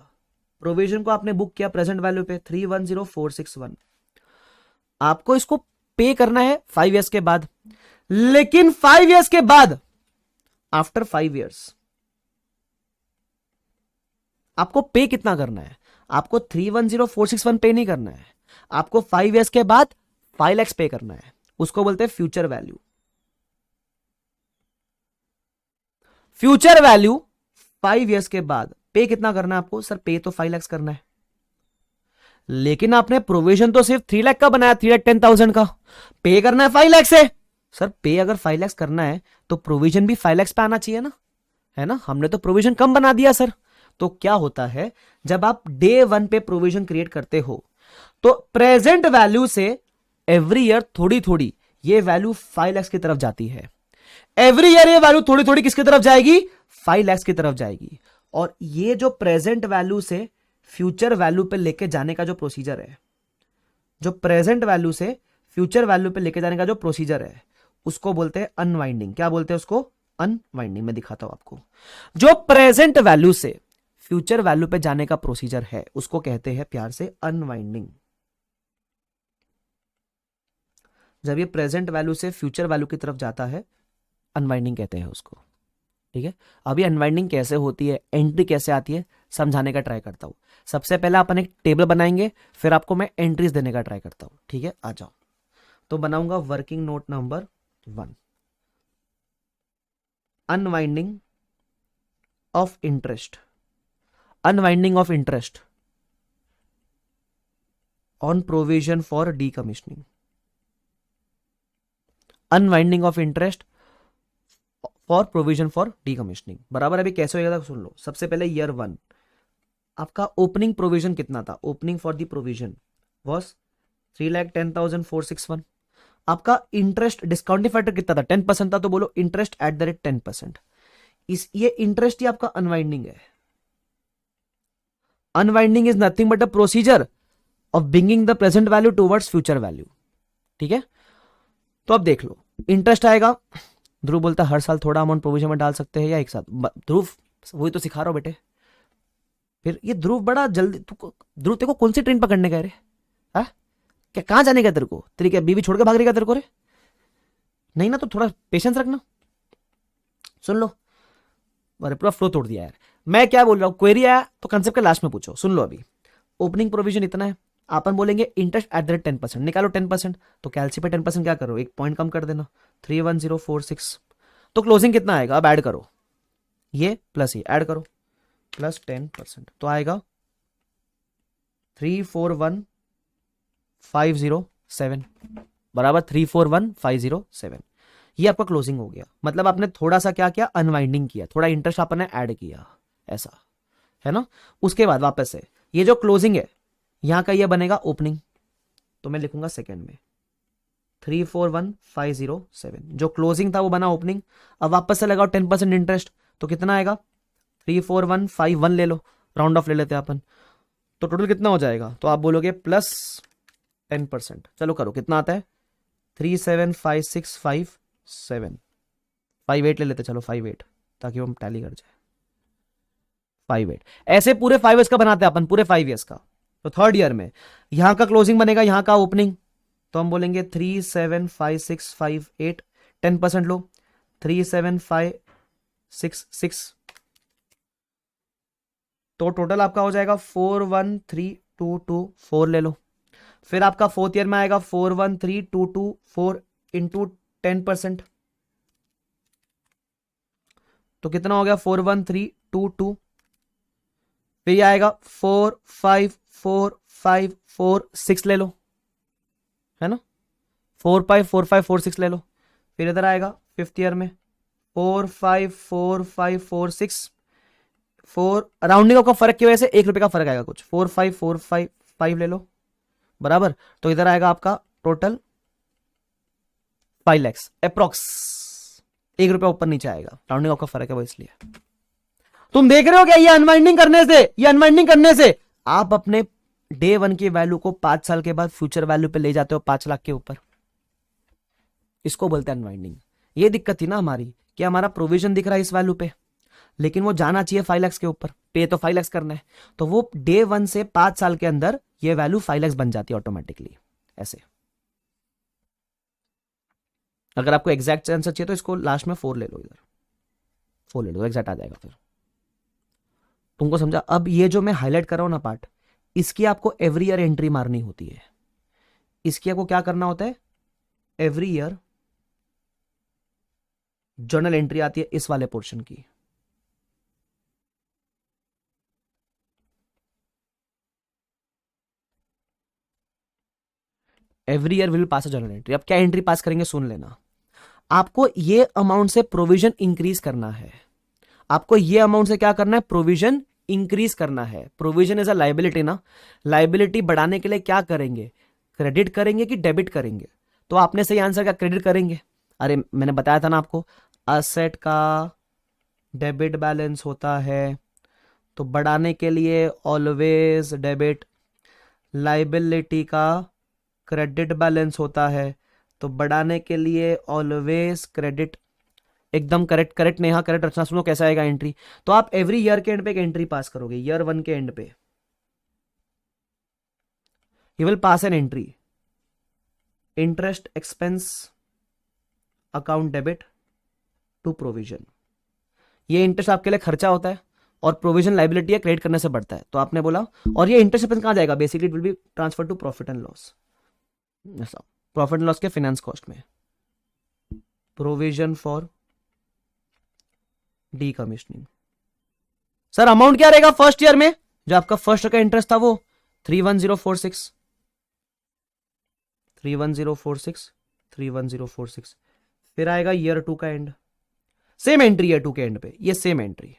प्रोविजन को आपने बुक किया प्रेजेंट वैल्यू पे 310461। आपको इसको पे करना है 5 years के बाद, लेकिन 5 years के बाद, आफ्टर 5 years आपको पे कितना करना है? आपको 310461 पे नहीं करना है, आपको 5 years के बाद 5 lakhs पे करना है। उसको बोलते हैं future value. Future value 5 years के बाद पे कितना करना है आपको? सर पे तो 5 lakhs करना है, लेकिन आपने प्रोविजन तो सिर्फ 3 लाख का बनाया, 3,10,000 का, पे करना है 5 लाख से, सर पे अगर 5 लाख करना है तो प्रोविजन भी 5 लाख पे आना चाहिए ना, है ना, हमने तो प्रोविजन कम बना दिया सर। तो क्या होता है, जब आप डे 1 पे प्रोविजन क्रिएट करते हो तो प्रेजेंट वैल्यू से एवरी ईयर थोड़ी थोड़ी ये वैल्यू 5 लाख की तरफ जाती है। एवरी ईयर ये वैल्यू थोड़ी थोड़ी किसकी तरफ जाएगी, 5 लाख की तरफ जाएगी। और ये जो प्रेजेंट वैल्यू से फ्यूचर वैल्यू पे लेके जाने का जो प्रोसीजर है, जो प्रेजेंट वैल्यू से फ्यूचर वैल्यू पे लेके जाने का जो प्रोसीजर है, उसको बोलते हैं अनवाइंडिंग। क्या बोलते हैं उसको, अनवाइंडिंग। मैं दिखाता हूं आपको। जो प्रेजेंट वैल्यू से फ्यूचर वैल्यू पे जाने का प्रोसीजर है उसको कहते हैं प्यार से अनवाइंडिंग। जब ये प्रेजेंट वैल्यू से फ्यूचर वैल्यू की तरफ जाता है, अनवाइंडिंग कहते हैं उसको। ठीक है, अभी अनवाइंडिंग कैसे होती है, एंट्री कैसे आती है, समझाने का ट्राई करता हूं। सबसे पहले अपन एक टेबल बनाएंगे, फिर आपको मैं एंट्रीज देने का ट्राई करता हूं। ठीक है, आ जाओ। तो बनाऊंगा working note number 1, unwinding of interest, unwinding of interest on provision for decommissioning, unwinding of interest for provision for decommissioning. बराबर, अभी कैसे होगा सुन लो। सबसे पहले ईयर 1 आपका ओपनिंग प्रोविजन कितना था, opening for the provision was 3,10,461। आपका इंटरेस्ट डिस्काउंटिंग फैक्टर कितना था, 10% था, तो बोलो इंटरेस्ट एट द रेट 10%। इस ये इंटरेस्ट ही आपका अनवाइंडिंग है। Unwinding is nothing but a procedure of bringing the present value towards future value. ठीक है, तो अब देख लो, इंटरेस्ट आएगा। ध्रुव बोलता हर साल थोड़ा अमाउंट प्रोविजन में डाल सकते हैं या एक साथ। ध्रुव वही तो सिखा रहा हो बेटे। फिर ये ध्रुव बड़ा जल्दी, ध्रुव तेरे को कौन सी ट्रेन पकड़ने का रे, हाँ? क्या कहां जाने का तेरे को, तेरी क्या बीवी छोड़ के भाग रही का तेरे को रे? नहीं ना, तो थोड़ा पेशेंस रखना। सुन लो, अरे पूरा फ्लो तोड़ दिया यार। मैं क्या बोल रहा हूं, क्वेरी आया तो कंसेप्ट के लास्ट में पूछो। सुन लो, अभी ओपनिंग प्रोविजन इतना है, अपन बोलेंगे इंटरेस्ट एट द रेट 10%, निकालो 10%। तो कैलसी पे 10% क्या करो, एक पॉइंट कम कर देना, 31046। तो क्लोजिंग कितना आएगा, अब ऐड करो, ये प्लस ये ऐड करो, प्लस 10%, तो आएगा 341,507, बराबर 341,507। ये आपका क्लोजिंग हो गया। मतलब आपने थोड़ा सा क्या किया, अनवाइंडिंग किया, थोड़ा इंटरेस्ट आपने ऐड किया, ऐसा है ना। उसके बाद वापस से ये जो क्लोजिंग है, यहां का ये बनेगा ओपनिंग, तो मैं लिखूंगा सेकेंड में 341,507। जो क्लोजिंग था वो बना ओपनिंग। अब वापस से लगाओ 10% इंटरेस्ट, तो कितना आएगा, 34151 ले लो, राउंड ऑफ ले लेते हैं अपन। तो टोटल कितना हो जाएगा, तो आप बोलोगे प्लस 10%। चलो करो, कितना आता है, 375,657, 58 ले लेते, चलो 58, ताकि हम टैली कर जाए। 58 ऐसे पूरे 5 ईयर्स का बनाते हैं अपन, पूरे 5 ईयर्स का। तो थर्ड ईयर में यहां का क्लोजिंग बनेगा, यहां का ओपनिंग, तो हम बोलेंगे 375,658, 10% लो, 37566, तो टोटल आपका हो जाएगा 413,224 ले लो। फिर आपका फोर्थ ईयर में आएगा 413,224 इंटू 10%, तो कितना हो गया 41322। फिर आएगा 454,546 ले लो, है ना, 454546 ले लो। फिर इधर आएगा फिफ्थ ईयर में 454546, 4 राउंडिंग का फर्क की वजह से 1 रुपए का फर्क आएगा कुछ, 45455 ले लो, बराबर। तो इधर आएगा आपका टोटल 5 लाख अप्रोक्स, 1 रुपया ऊपर नीचे आएगा, राउंडिंग ऑफ का फर्क है वो, इसलिए। तुम देख रहे हो क्या, ये अनवाइंडिंग करने से आप अपने डे 1 की वैल्यू को 5 साल के बाद फ्यूचर वैल्यू पे ले जाते हो 5 लाख के ऊपर। इसको बोलते हैं अनवाइंडिंग। ये दिक्कत थी ना हमारी, कि हमारा प्रोविजन दिख रहा है इस वैल्यू पे, लेकिन वो जाना चाहिए 5 लाख के ऊपर, पे तो 5 लाख करना है, तो वो डे 1 से 5 साल के अंदर ये वैल्यू 5 लाख बन जाती है ऑटोमेटिकली, ऐसे। अगर आपको एग्जैक्ट आंसर चाहिए तो इसको लास्ट में 4 ले लो, इधर 4 ले लो, एग्जैक्ट आ जाएगा। फिर तुमको समझा। अब ये जो मैं हाईलाइट कर रहा हूं ना पार्ट, इसकी आपको एवरी ईयर एंट्री मारनी होती है। इसकी आपको क्या करना होता है, एवरी ईयर जर्नल एंट्री आती है इस वाले पोर्शन की। Every year will pass a journal entry. अब क्या एंट्री पास करेंगे सुन लेना। आपको ये अमाउंट से प्रोविजन इंक्रीज करना है, आपको ये अमाउंट से क्या करना है, प्रोविजन इंक्रीज करना है। प्रोविजन इज अ लाइबिलिटी ना, लाइबिलिटी बढ़ाने के लिए क्या करेंगे, क्रेडिट करेंगे कि डेबिट करेंगे? तो आपने सही आंसर क्या, क्रेडिट करेंगे। अरे मैंने बताया था ना आपको, असेट का डेबिट बैलेंस होता है, तो बढ़ाने के लिए ऑलवेज डेबिट, लाइबिलिटी का क्रेडिट बैलेंस होता है, तो बढ़ाने के लिए ऑलवेज क्रेडिट। एकदम करेक्ट, करेक्ट नेहा, करेक्ट रचना। सुनो कैसा आएगा एंट्री, तो आप एवरी ईयर के एंड पे एक एंट्री पास करोगे, ईयर 1 के एंड पे you will pass an entry, interest expense account debit to provision. ये इंटरेस्ट आपके लिए खर्चा होता है और प्रोविजन लाइबिलिटी है, क्रेडिट करने से बढ़ता है, तो आपने बोला। और ये इंटरेस्ट एक्सपेंस कहां जाएगा, basically it will be transfer to profit and loss, ऐसा प्रॉफिट एंड लॉस के फाइनेंस कॉस्ट में। Provision for decommissioning. Sir amount क्या रहेगा फर्स्ट ईयर में, जो आपका फर्स्ट का इंटरेस्ट था वो 31046, 31046, 31046। फिर आएगा ईयर 2 का एंड, सेम एंट्री ईयर 2 के एंड पे, ये same entry,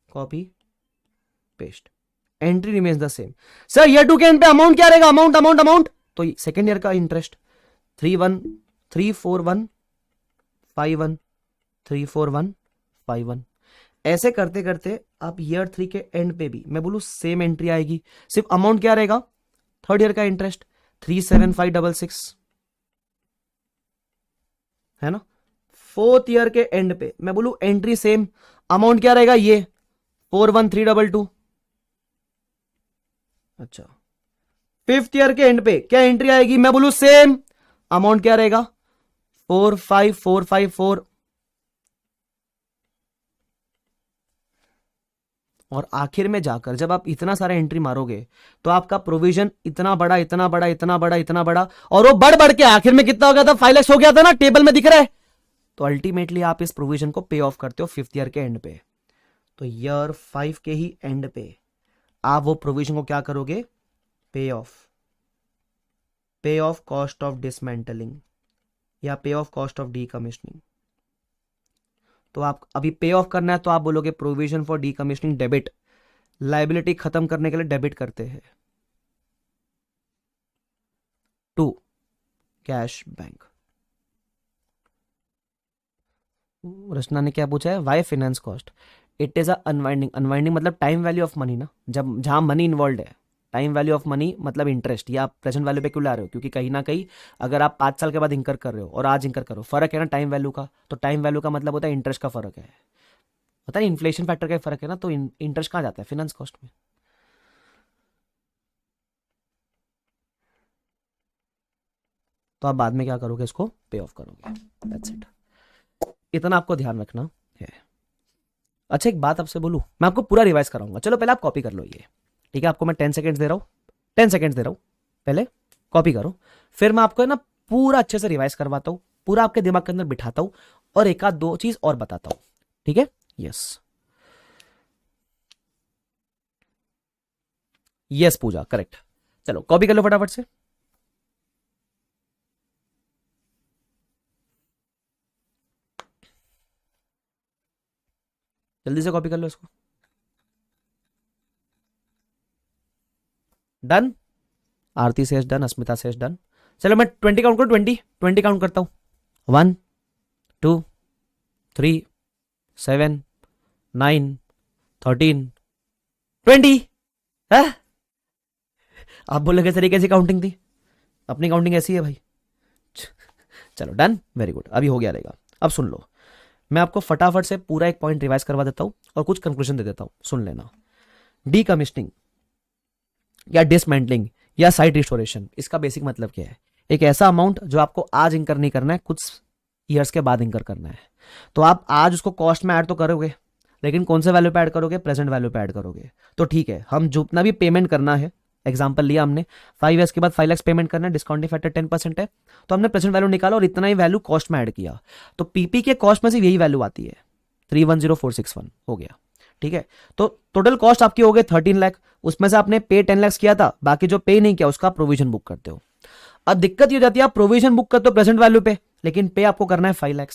copy paste, entry remains the same. Sir year 2 के एंड पे अमाउंट क्या रहेगा, अमाउंट अमाउंट अमाउंट, तो सेकेंड ईयर का इंटरेस्ट 34151, 34151। ऐसे करते करते आप ईयर 3 के एंड पे भी मैं बोलूं सेम एंट्री आएगी, सिर्फ अमाउंट क्या रहेगा, थर्ड ईयर का इंटरेस्ट 37566, है ना। फोर्थ ईयर के एंड पे मैं बोलूं एंट्री सेम, अमाउंट क्या रहेगा, ये 41322। अच्छा, फिफ्थ ईयर के एंड पे क्या एंट्री आएगी, मैं बोलूं सेम, अमाउंट क्या रहेगा 45454। और आखिर में जाकर जब आप इतना सारा एंट्री मारोगे तो आपका प्रोविजन इतना बड़ा इतना बड़ा इतना बड़ा इतना बड़ा, और वो बढ़ बढ़ के आखिर में कितना हो गया था, 5 लाख हो गया था ना, टेबल में दिख रहा है। तो अल्टीमेटली आप इस प्रोविजन को पे ऑफ करते हो फिफ्थ ईयर के एंड पे। तो ईयर 5 के ही एंड पे आप वो प्रोविजन को क्या करोगे, पे ऑफ कॉस्ट ऑफ डिसमेंटलिंग या पे ऑफ कॉस्ट ऑफ डीकमीशनिंग। तो आप अभी पे ऑफ करना है तो आप बोलोगे provision for decommissioning debit, liability खत्म करने के लिए डेबिट करते हैं टू कैश बैंक। रचना ने क्या पूछा है, why finance cost, it is unwinding, unwinding मतलब टाइम वैल्यू ऑफ मनी ना, जब जहां मनी इन्वॉल्व है, टाइम वैल्यू ऑफ मनी मतलब इंटरेस्ट, या आप प्रेजेंट वैल्यू पे क्यों ला रहे हो, क्योंकि कहीं ना कहीं अगर आप 5 साल के बाद इंकर कर रहे हो और आज इंकर करो, फर्क है ना टाइम वैल्यू का, तो टाइम वैल्यू का मतलब होता है इंटरेस्ट का फर्क है, पता है इन्फ्लेशन फैक्टर का फर्क है ना, तो इंटरेस्ट कहाँ जाता है, फाइनेंस कॉस्ट में। तो आप बाद में क्या करोगे, इसको पे ऑफ करोगे, दैट्स इट, इतना आपको ध्यान रखना है। अच्छा एक बात आपसे बोलूं, मैं आपको पूरा रिवाइज कराऊंगा, चलो पहले आप कॉपी कर लो ये, ठीक है, आपको मैं 10 सेकेंड्स दे रहा हूं, 10 सेकेंड्स दे रहा हूं, पहले कॉपी करो, फिर मैं आपको है ना पूरा अच्छे से रिवाइज करवाता हूं, पूरा आपके दिमाग के अंदर बिठाता हूं, और एक आध दो चीज और बताता हूं, ठीक है। यस यस पूजा, करेक्ट। चलो कॉपी कर लो फटाफट से। जल्दी से कॉपी कर लो इसको। डन, आरती से डन, अस्मिता से डन। चलो मैं 20 काउंट करूं, 20 काउंट करता हूं, 1 2 3 7 9 13 20। आप बोलोगे सर ये कैसी काउंटिंग थी, अपनी काउंटिंग ऐसी है भाई। चलो डन, वेरी गुड, अभी हो गया रहेगा। अब सुन लो, मैं आपको फटाफट से पूरा एक पॉइंट रिवाइज करवा देता हूं और कुछ कंक्लूजन दे देता हूं, सुन लेना। डीकमीशनिंग या डिसमेंटलिंग या साइट रिस्टोरेशन, इसका बेसिक मतलब क्या है, एक ऐसा अमाउंट जो आपको आज इंकर नहीं करना है, कुछ ईयर्स के बाद इंकर करना है। तो आप आज उसको कॉस्ट में ऐड तो करोगे, लेकिन कौन से वैल्यू पे ऐड करोगे, प्रेजेंट वैल्यू पे ऐड करोगे। तो ठीक है, हम जितना भी पेमेंट करना है, एग्जांपल लिया हमने 5 ईयर्स के बाद 5 लाख पेमेंट करना है, डिस्काउंटिंग फैक्टर 10% है, तो हमने प्रेजेंट वैल्यू निकाला और इतना ही वैल्यू कॉस्ट में ऐड किया, तो पीपी के कॉस्ट में से यही वैल्यू आती है, 310461 हो गया, ठीक है। तो टोटल कॉस्ट आपकी हो गई 13 लाख, उसमें से आपने पे 10 लाख किया था, बाकी जो पे नहीं किया उसका प्रोविजन बुक करते हो। अब दिक्कत ये हो जाती है, आप प्रोविजन बुक करते हो प्रेजेंट वैल्यू पे, लेकिन पे आपको करना है 5 लाख,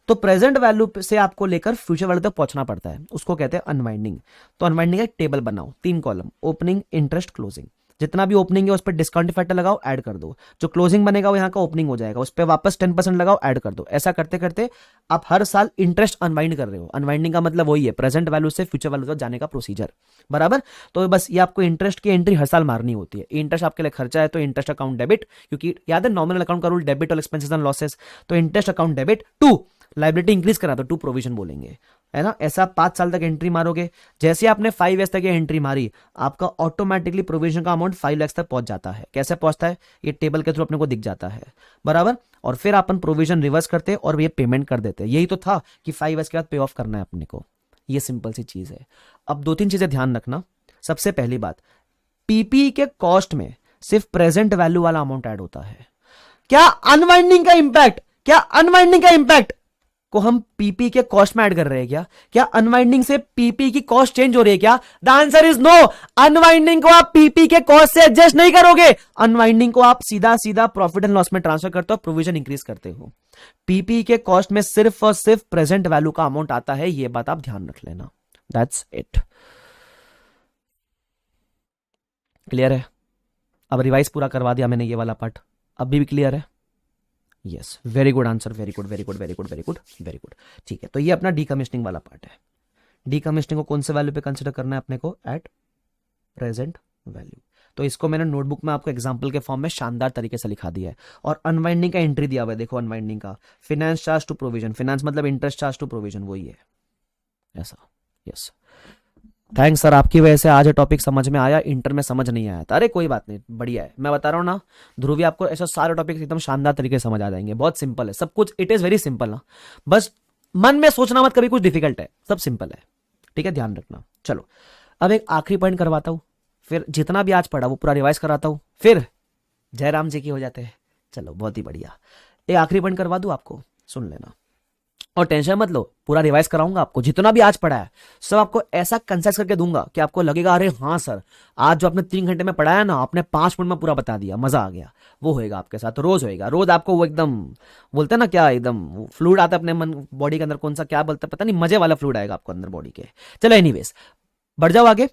तो प्रेजेंट वैल्यू से आपको लेकर फ्यूचर वैल्यू तक पहुंचना पड़ता है, उसको कहते हैं अनवाइंडिंग। तो अनवाइंडिंग का एक टेबल बनाओ, 3 कॉलम, ओपनिंग, इंटरेस्ट, क्लोजिंग। जितना भी ओपनिंग है उस पर डिस्काउंट फैक्टर लगाओ, ऐड कर दो। जो क्लोजिंग बनेगा वो यहाँ का ओपनिंग हो जाएगा, उस पर वापस 10% लगाओ, ऐड कर दो। ऐसा करते करते आप हर साल इंटरेस्ट अनवाइंड कर रहे हो। अनवाइंडिंग का मतलब वही है, प्रेजेंट वैल्यू से फ्यूचर वैल्यू तक जाने का प्रोसीजर, बराबर। तो बस ये आपको इंटरेस्ट की एंट्री हर साल मारनी होती है। इंटरेस्ट आपके लिए खर्चा है तो इंटरेस्ट अकाउंट डेबिट, क्योंकि याद है नॉमिनल अकाउंट का रूल, डेबिट और एक्सपेंसेस एंड लॉसेस। तो interest account debit to liability increase करा तो टू प्रोविजन बोलेंगे, है ना। ऐसा 5 साल तक एंट्री मारोगे, जैसे आपने 5 ईयर्स तक एंट्री मारी, आपका ऑटोमेटिकली प्रोविजन का अमाउंट 5 लाख तक पहुंच जाता है। कैसे पहुंचता है, ये टेबल के थ्रू अपने को दिख जाता है, बराबर। और फिर अपन प्रोविजन रिवर्स करते और ये पेमेंट कर देते। यही तो था कि 5 ईयर्स के बाद पे ऑफ करना है अपने को, ये सिंपल सी चीज है। अब 2-3 चीजें ध्यान रखना। सबसे पहली बात, पीपी के कॉस्ट में सिर्फ प्रेजेंट वैल्यू वाला अमाउंट ऐड होता है। क्या अनवाइंडिंग का इंपैक्ट को हम पीपी के कॉस्ट में ऐड कर रहे हैं क्या अनवाइंडिंग से पीपी की कॉस्ट चेंज हो रही है क्या? The answer is no. Unwinding को आप पीपी के कॉस्ट से एडजस्ट नहीं करोगे। अनवाइंडिंग को आप सीधा सीधा प्रॉफिट एंड लॉस में ट्रांसफर करते हो, प्रोविजन इंक्रीज करते हो। पीपी के कॉस्ट में सिर्फ और सिर्फ प्रेजेंट वैल्यू का अमाउंट आता है, यह बात आप ध्यान रख लेना। That's it. क्लियर है? अब रिवाइज पूरा करवा दिया मैंने ये वाला पार्ट, अभी भी क्लियर है? Yes, very good answer, very good very good very good very good very good. ठीक है, तो ये अपना डीकमिशनिंग वाला पार्ट है। डीकमिशनिंग को कौन से वैल्यू पे कंसिडर करना है अपने को? Eight present value. तो इसको मैंने नोटबुक में आपको एग्जांपल के फॉर्म में शानदार तरीके से लिखा दिया है। और अनवाइंडिंग का एंट्री दिया हुआ है, देखो अनवाइंडिंग का, finance charge to provision, finance मतलब इंटरेस्ट चार्ज टू प्रोविजन, वही है ऐसा। यस, थैंक्स सर, आपकी वजह से आज टॉपिक समझ में आया, इंटर में समझ नहीं आया था। अरे कोई बात नहीं, बढ़िया है। मैं बता रहा हूँ ना ध्रुवी, आपको ऐसा सारे टॉपिक एकदम शानदार तरीके से समझ आ जाएंगे। बहुत सिंपल है सब कुछ, इट इज वेरी सिंपल ना। बस मन में सोचना मत कभी कुछ डिफिकल्ट है, सब सिंपल है, ठीक है, ध्यान रखना। चलो अब एक आखिरी पॉइंट करवाता हूँ, फिर जितना भी आज पढ़ा वो पूरा रिवाइज कराता हूँ, फिर जयराम जी की हो जाते हैं। चलो बहुत ही बढ़िया, एक आखिरी पॉइंट करवा दूँ आपको, सुन लेना और टेंशन मत लो, पूरा रिवाइज कराऊंगा आपको। जितना भी आज पढ़ा है सब आपको ऐसा कंसेस करके दूंगा कि आपको लगेगा अरे हाँ सर, आज जो आपने 3 घंटे में पढ़ाया ना, आपने 5 मिनट में पूरा बता दिया, मजा आ गया। वो होएगा आपके साथ, रोज होएगा। रोज आपको वो एकदम बोलते हैं ना क्या, एकदम फ्लूड आता है अपने मन बॉडी के अंदर, कौन सा क्या बोलते हैं पता नहीं, मजे वाला फ्लूड आएगा आपको अंदर बॉडी के। चलो एनीवेज, बढ़ जाओ आगे।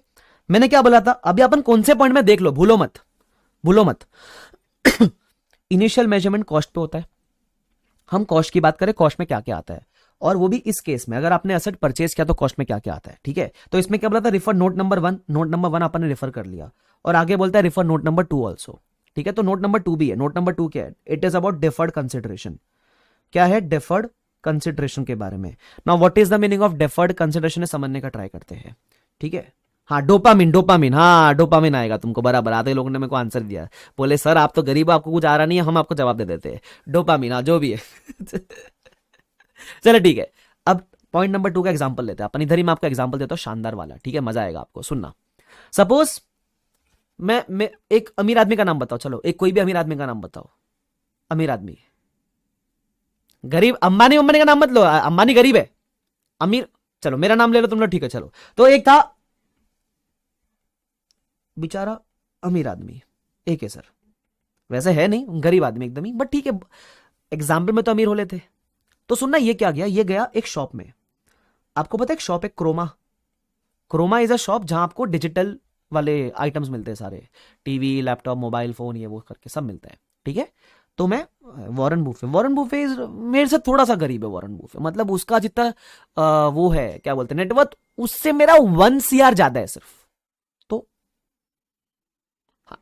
मैंने क्या बोला था, अभी अपन कौन से पॉइंट में देख लो, भूलो मत भूलो मत। इनिशियल मेजरमेंट कॉस्ट पे होता है। हम कॉस्ट की बात करें, कॉस्ट में क्या क्या आता है, और वो भी इस केस में अगर आपने एसेट परचेज किया तो कॉस्ट में क्या क्या आता है, ठीक है। तो इसमें क्या बोला था, refer note number 1, note number 1 आपने रिफर कर लिया, और आगे बोलता है रिफर नोट नंबर 2 ऑल्सो, ठीक है। तो नोट नंबर 2 भी है। नोट नंबर 2 क्या है? It is about deferred consideration. क्या है? डिफर्ड कंसिडरेशन के बारे में। Now what is the meaning of deferred consideration, समझने का ट्राई करते हैं, ठीक है। हाँ, डोपामिन, हाँ डोपामिन आएगा तुमको, बराबर। आधे लोगों ने मेरे को आंसर दिया, बोले सर आप तो गरीब, आपको कुछ आ रहा नहीं है, हम आपको जवाब दे देते हैं। डोपामिन, हाँ जो भी है। चलो ठीक है, अब पॉइंट नंबर 2 का एग्जांपल लेते हैं अपन। इधर ही मैं आपको एग्जांपल देता हूं शानदार वाला, ठीक है, मजा आएगा आपको, सुनना। सपोज मैं एक अमीर आदमी का नाम बताओ, चलो एक कोई भी अमीर आदमी का नाम बताओ। अमीर आदमी, गरीब, अंबानी का नाम मत लो, अंबानी गरीब है, अमीर, चलो मेरा नाम ले लो तुम लोग, ठीक है। चलो तो एक था बेचारा अमीर आदमी, एक है सर, वैसे है नहीं, गरीब आदमी एकदम ही, बट ठीक है, एग्जाम्पल में तो अमीर हो लेते। तो सुनना, ये क्या गया, ये गया एक शॉप में। आपको पता है एक शॉप है Croma. Croma is a shop जहां आपको डिजिटल वाले आइटम्स मिलते हैं सारे, टीवी, लैपटॉप, मोबाइल फोन, ये वो करके सब मिलता है, ठीक है। तो मैं वॉरेन बुफे मेरे से थोड़ा सा गरीब है वॉरेन बुफे, मतलब उसका जितना वो है क्या बोलते हैं नेटवर्थ, उससे मेरा 1 CR ज्यादा है सिर्फ। तो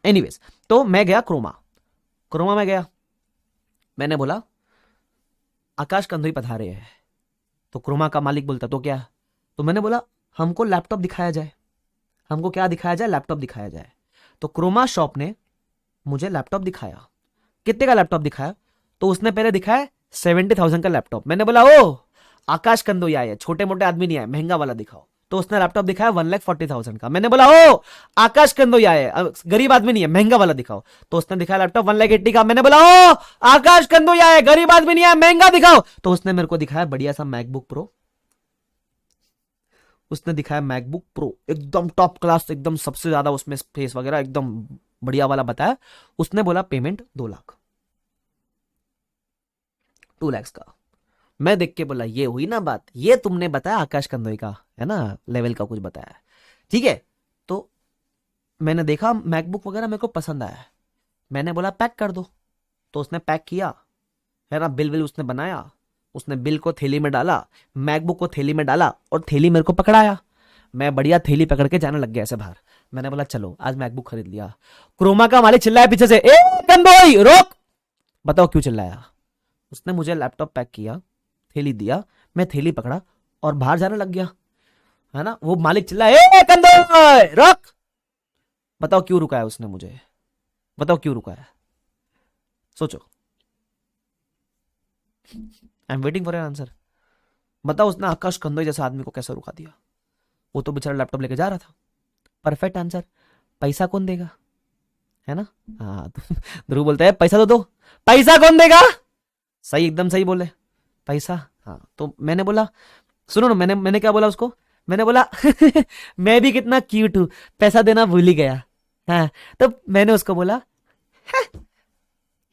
एनीवेज, तो मैं गया क्रोमा में गया, मैंने बोला आकाश कंदोई पधारे हैं। तो क्रोमा का मालिक बोलता तो क्या, तो मैंने बोला हमको लैपटॉप दिखाया जाए। हमको क्या दिखाया जाए? लैपटॉप दिखाया जाए। तो क्रोमा शॉप ने मुझे लैपटॉप दिखाया। कितने का लैपटॉप दिखाया? तो उसने पहले दिखाया 70,000 का लैपटॉप। मैंने बोला ओ आकाश कंदोई आए, छोटे मोटे आदमी नहीं आए, महंगा वाला दिखाओ। तो उसने लैपटॉप दिखाया 1,40,000 का। मैंने बोला ओ आकाश कंदोई आए, गरीब आदमी नहीं है, महंगा वाला दिखाओ। तो उसने दिखाया लैपटॉप 1,80,000 का। मैंने बोला ओ आकाश कंदोई आए, गरीब आदमी नहीं है, महंगा दिखाओ। तो उसने मेरे को दिखाया बढ़िया सा मैकबुक प्रो। उसने दिखाया मैकबुक प्रो एकदम टॉप क्लास, एकदम सबसे ज्यादा उसमें स्पेस वगैरह एकदम बढ़िया वाला बताया। उसने बोला पेमेंट 2 लाख। 2 लाख का। मैं देख के बोला ये हुई ना बात, ये तुमने बताया आकाश कंदोई का है ना, लेवल का कुछ बताया, ठीक है। तो मैंने देखा मैकबुक वगैरह मेरे को पसंद आया, मैंने बोला पैक कर दो, तो उसने पैक किया है ना, बिल उसने बनाया, उसने बिल को थैली में डाला, मैकबुक को थैली में डाला और थैली मेरे को पकड़ाया। मैं बढ़िया थैली पकड़ के जाने लग गया ऐसे बाहर। मैंने बोला चलो आज मैकबुक खरीद लिया। क्रोमा का मालिक चिल्लाया पीछे से, ए कंदोई रोक। बताओ क्यों चिल्लाया? उसने मुझे लैपटॉप पैक किया, थैली दिया, मैं थैली पकड़ा और बाहर जाने लग गया, है ना। वो मालिक चिल्लाया, ए कंदोई रोक। बताओ क्यों रुकाया उसने मुझे? बताओ क्यों रुकाया? सोचो। I am waiting for an answer. बताओ उसने आकाश कंदोई जैसा आदमी को कैसे रुका दिया? वो तो बेचारा लैपटॉप लेके जा रहा था। Perfect answer. पैसा कौन देगा, है ना? हाँ ध्रुव बोलता है पैसा तो दो। पैसा कौन देगा? सही, एकदम सही बोले, पैसा। हाँ तो मैंने बोला सुनो ना, मैंने क्या बोला उसको? मैंने बोला मैं भी कितना क्यूट हूं, पैसा देना भूल ही गया। हाँ तो मैंने उसको बोला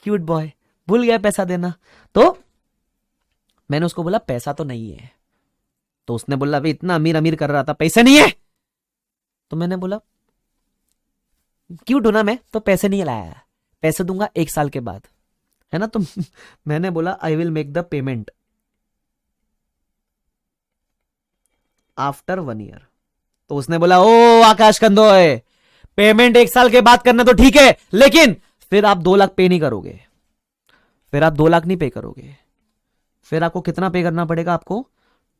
क्यूट बॉय, भूल गया पैसा देना। तो मैंने उसको बोला पैसा तो नहीं है। तो उसने बोला अभी इतना अमीर अमीर कर रहा था, पैसे नहीं है। तो मैंने बोला क्यूट हूं ना मैं, तो पैसे नहीं लाया, पैसे दूंगा 1 साल के बाद, है ना। तो मैंने बोला I will make the payment after 1 year. तो उसने बोला ओ आकाश कंदोय, पेमेंट 1 साल के बाद करना तो ठीक है, लेकिन फिर आप 2 लाख पे नहीं करोगे, फिर आप 2 लाख नहीं पे करोगे, फिर आपको कितना पे करना पड़ेगा? आपको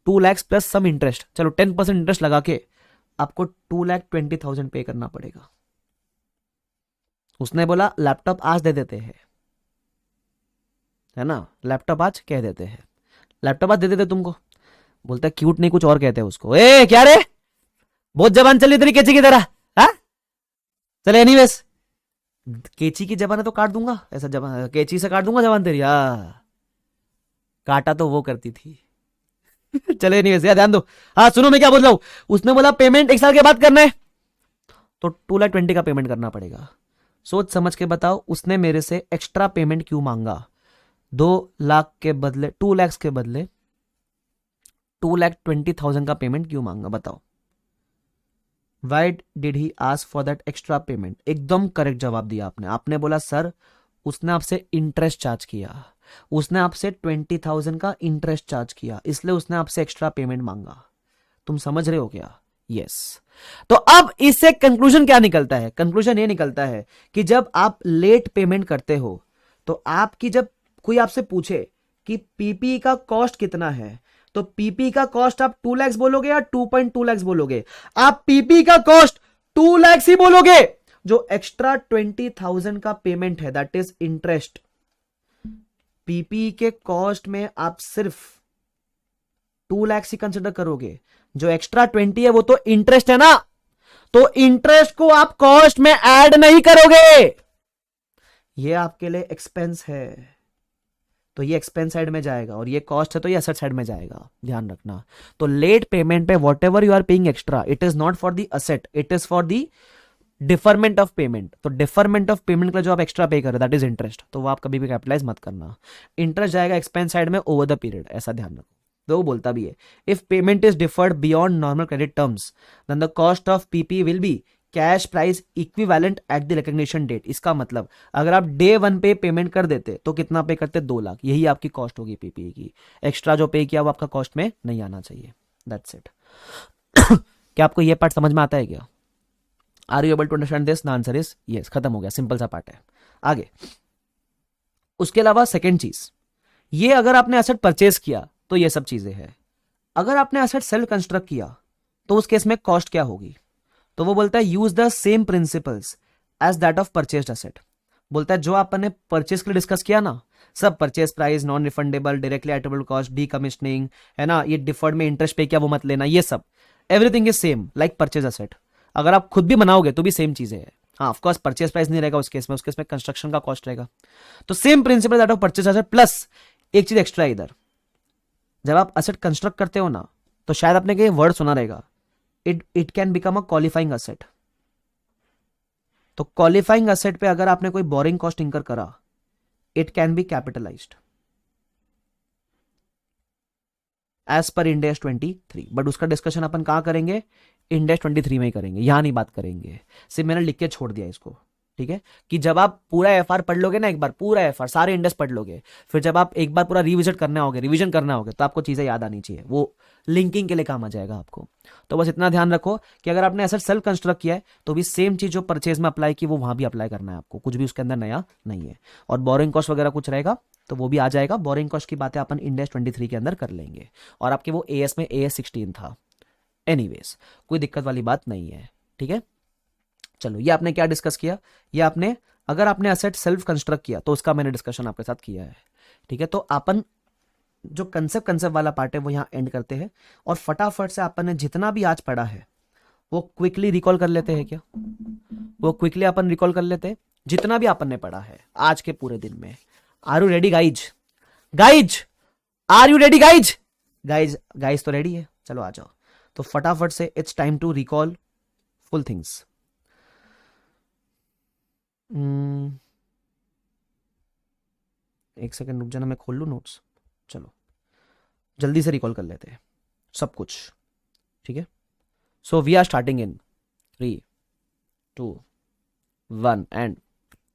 2 लाख प्लस सम इंटरेस्ट, चलो 10% इंटरेस्ट लगा के आपको 2,20,000 पे करना पड़ेगा। उसने बोला लैपटॉप आज दे देते हैं, है ना, लैपटॉप आज कह देते हैं, लैपटॉप आज दे देते तुमको। बोलता है क्यूट नहीं कुछ और कहते हैं उसको। ए क्या रे, बहुत जबान चली तेरी केची की तरह, हाँ? चले एनीवेज, केची की जबान है तो काट दूंगा, ऐसा जबान केची से काट दूंगा जबान तेरी। हाँ काटा तो वो करती थी। चले एनीवेज, यार ध्यान दो। हाँ सुनो मैं क्या बोल रहा हूं। उसने बोला पेमेंट 1 साल के बाद करना है, तो 2,20,000 का पेमेंट करना पड़ेगा। सोच समझ के बताओ उसने मेरे से एक्स्ट्रा पेमेंट क्यों मांगा? 2 लाख के बदले 2 लाख के बदले 2,20,000 का पेमेंट क्यों मांगा? बताओ। Why did he ask for that extra payment? एकदम करेक्ट जवाब दिया आपने। आपने बोला सर उसने आपसे इंटरेस्ट चार्ज किया, उसने आपसे 20,000 का इंटरेस्ट चार्ज किया, इसलिए उसने आपसे एक्स्ट्रा पेमेंट मांगा। तुम समझ रहे हो क्या? यस। तो अब इससे कंक्लूजन क्या निकलता है? कंक्लूजन ये निकलता है कि जब आप लेट पेमेंट करते हो, तो आपकी जब कोई आपसे पूछे कि पीपी का कॉस्ट कितना है, तो पीपी का कॉस्ट आप 2 लाख बोलोगे या 2.2 लाख बोलोगे? आप पीपी का कॉस्ट 2 लाख ही बोलोगे। जो एक्स्ट्रा 20,000 का पेमेंट है दैट इज इंटरेस्ट। पीपी के कॉस्ट में आप सिर्फ 2 लाख ही कंसिडर करोगे, जो एक्स्ट्रा 20 है वो तो इंटरेस्ट है ना, तो इंटरेस्ट को आप कॉस्ट में ऐड नहीं करोगे, ये आपके लिए एक्सपेंस है, तो ये एक्सपेंस साइड में जाएगा, और ये कॉस्ट है तो ये एसेट साइड में जाएगा, ध्यान रखना। तो लेट पेमेंट पे whatever you are paying extra, it is not for the asset, it is for the deferment of payment. तो डिफरमेंट ऑफ पेमेंट का जो आप एक्स्ट्रा पे कर रहे हो दैट इज इंटरेस्ट, तो वो आप कभी भी कैपिटलाइज मत करना। इंटरेस्ट जाएगा एक्सपेंस साइड में ओवर द पीरियड, ऐसा ध्यान रखो। तो वो बोलता भी है if payment is deferred beyond normal credit terms then the cost of PPE will be cash price equivalent at the recognition date. इसका मतलब अगर आप डे 1 पे पेमेंट कर देते तो कितना पे करते? 2 लाख, यही आपकी कॉस्ट होगी पीपी की। एक्स्ट्रा जो पे किया वो आपका कॉस्ट में नहीं आना चाहिए, दैट्स इट। क्या आपको ये पार्ट समझ में आता है क्या? Are you able to understand this? The answer is yes. खत्म हो गया, सिंपल सा पार्ट है। आगे उसके अलावा सेकेंड चीज, ये अगर आपने एसेट परचेज किया तो ये सब चीजें हैं। अगर आपने एसेट सेल कंस्ट्रक्ट किया तो उस केस में कॉस्ट क्या होगी? तो वो बोलता है use the same principles as that of purchased asset. बोलता है जो आपने परचेज के लिए डिस्कस किया ना, सब purchase price, non refundable, directly edible cost, D commissioning, है ना, ये डिफर्ड में इंटरेस्ट पे किया वो मत लेना, ये सब everything is same like purchase asset. अगर आप खुद भी बनाओगे तो भी सेम चीजें हैं। हाँ ऑफकोर्स परचेज प्राइस नहीं रहेगा उस केस में कंस्ट्रक्शन का कॉस्ट रहेगा। तो same principle that of purchase asset plus एक चीज एक्स्ट्रा इधर, जब आप एसेट कंस्ट्रक्ट करते हो ना तो शायद आपने कहीं वर्ड सुना रहेगा, it can become a qualifying asset. तो क्वालिफाइंग एसेट पे अगर आपने कोई बोरिंग कॉस्ट इंकर करा, it can be capitalised. As per Ind AS 23, but उसका डिस्कशन अपन कहाँ करेंगे, इंड एस 23 में ही करेंगे, यहां नहीं बात करेंगे। सिर्फ मैंने लिख के छोड़ दिया इसको, ठीक है, कि जब आप पूरा एफआर पढ़ लोगे ना, एक बार पूरा एफआर सारे इंडेक्स पढ़ लोगे, फिर जब आप एक बार पूरा रिविजिट रिवीजन करना होगा, तो आपको चीजें याद आनी चाहिए, वो लिंकिंग के लिए काम आ जाएगा आपको। तो बस इतना ध्यान रखो कि अगर आपने एसेट सेल्फ कंस्ट्रक्ट किया है तो भी सेम चीज जो परचेज में अप्लाई की वो वहां भी अप्लाई करना है आपको, कुछ भी उसके अंदर नया नहीं है। और बोरिंग कॉस्ट वगैरह कुछ रहेगा तो वो भी आ जाएगा, बोरिंग कॉस्ट की बातें अपन इंडेक्स 23 के अंदर कर लेंगे। और आपके वो एएस में एएस 16 था, एनीवेज कोई दिक्कत वाली बात नहीं है, ठीक है। चलो, ये आपने क्या डिस्कस किया, ये आपने अगर आपने एसेट सेल्फ कंस्ट्रक्ट किया तो उसका मैंने डिस्कशन आपके साथ किया है, ठीक है। तो अपन जो कंसेप्ट वाला पार्ट है वो यहां एंड करते हैं, और फटाफट से अपन ने जितना भी आज पढ़ा है वो क्विकली रिकॉल कर लेते हैं क्या, वो क्विकली अपन रिकॉल कर लेते हैं जितना भी अपन ने पढ़ा है आज के पूरे दिन में। Are you ready guys, guys are you ready guys, guys guys तो रेडी है, चलो आ जाओ। तो फटाफट से it's time to recall full things. एक सेकंड रुक जाना, मैं खोल लूँ नोट्स। चलो जल्दी से रिकॉल कर लेते हैं सब कुछ, ठीक है। So we are starting in 3, 2, 1 and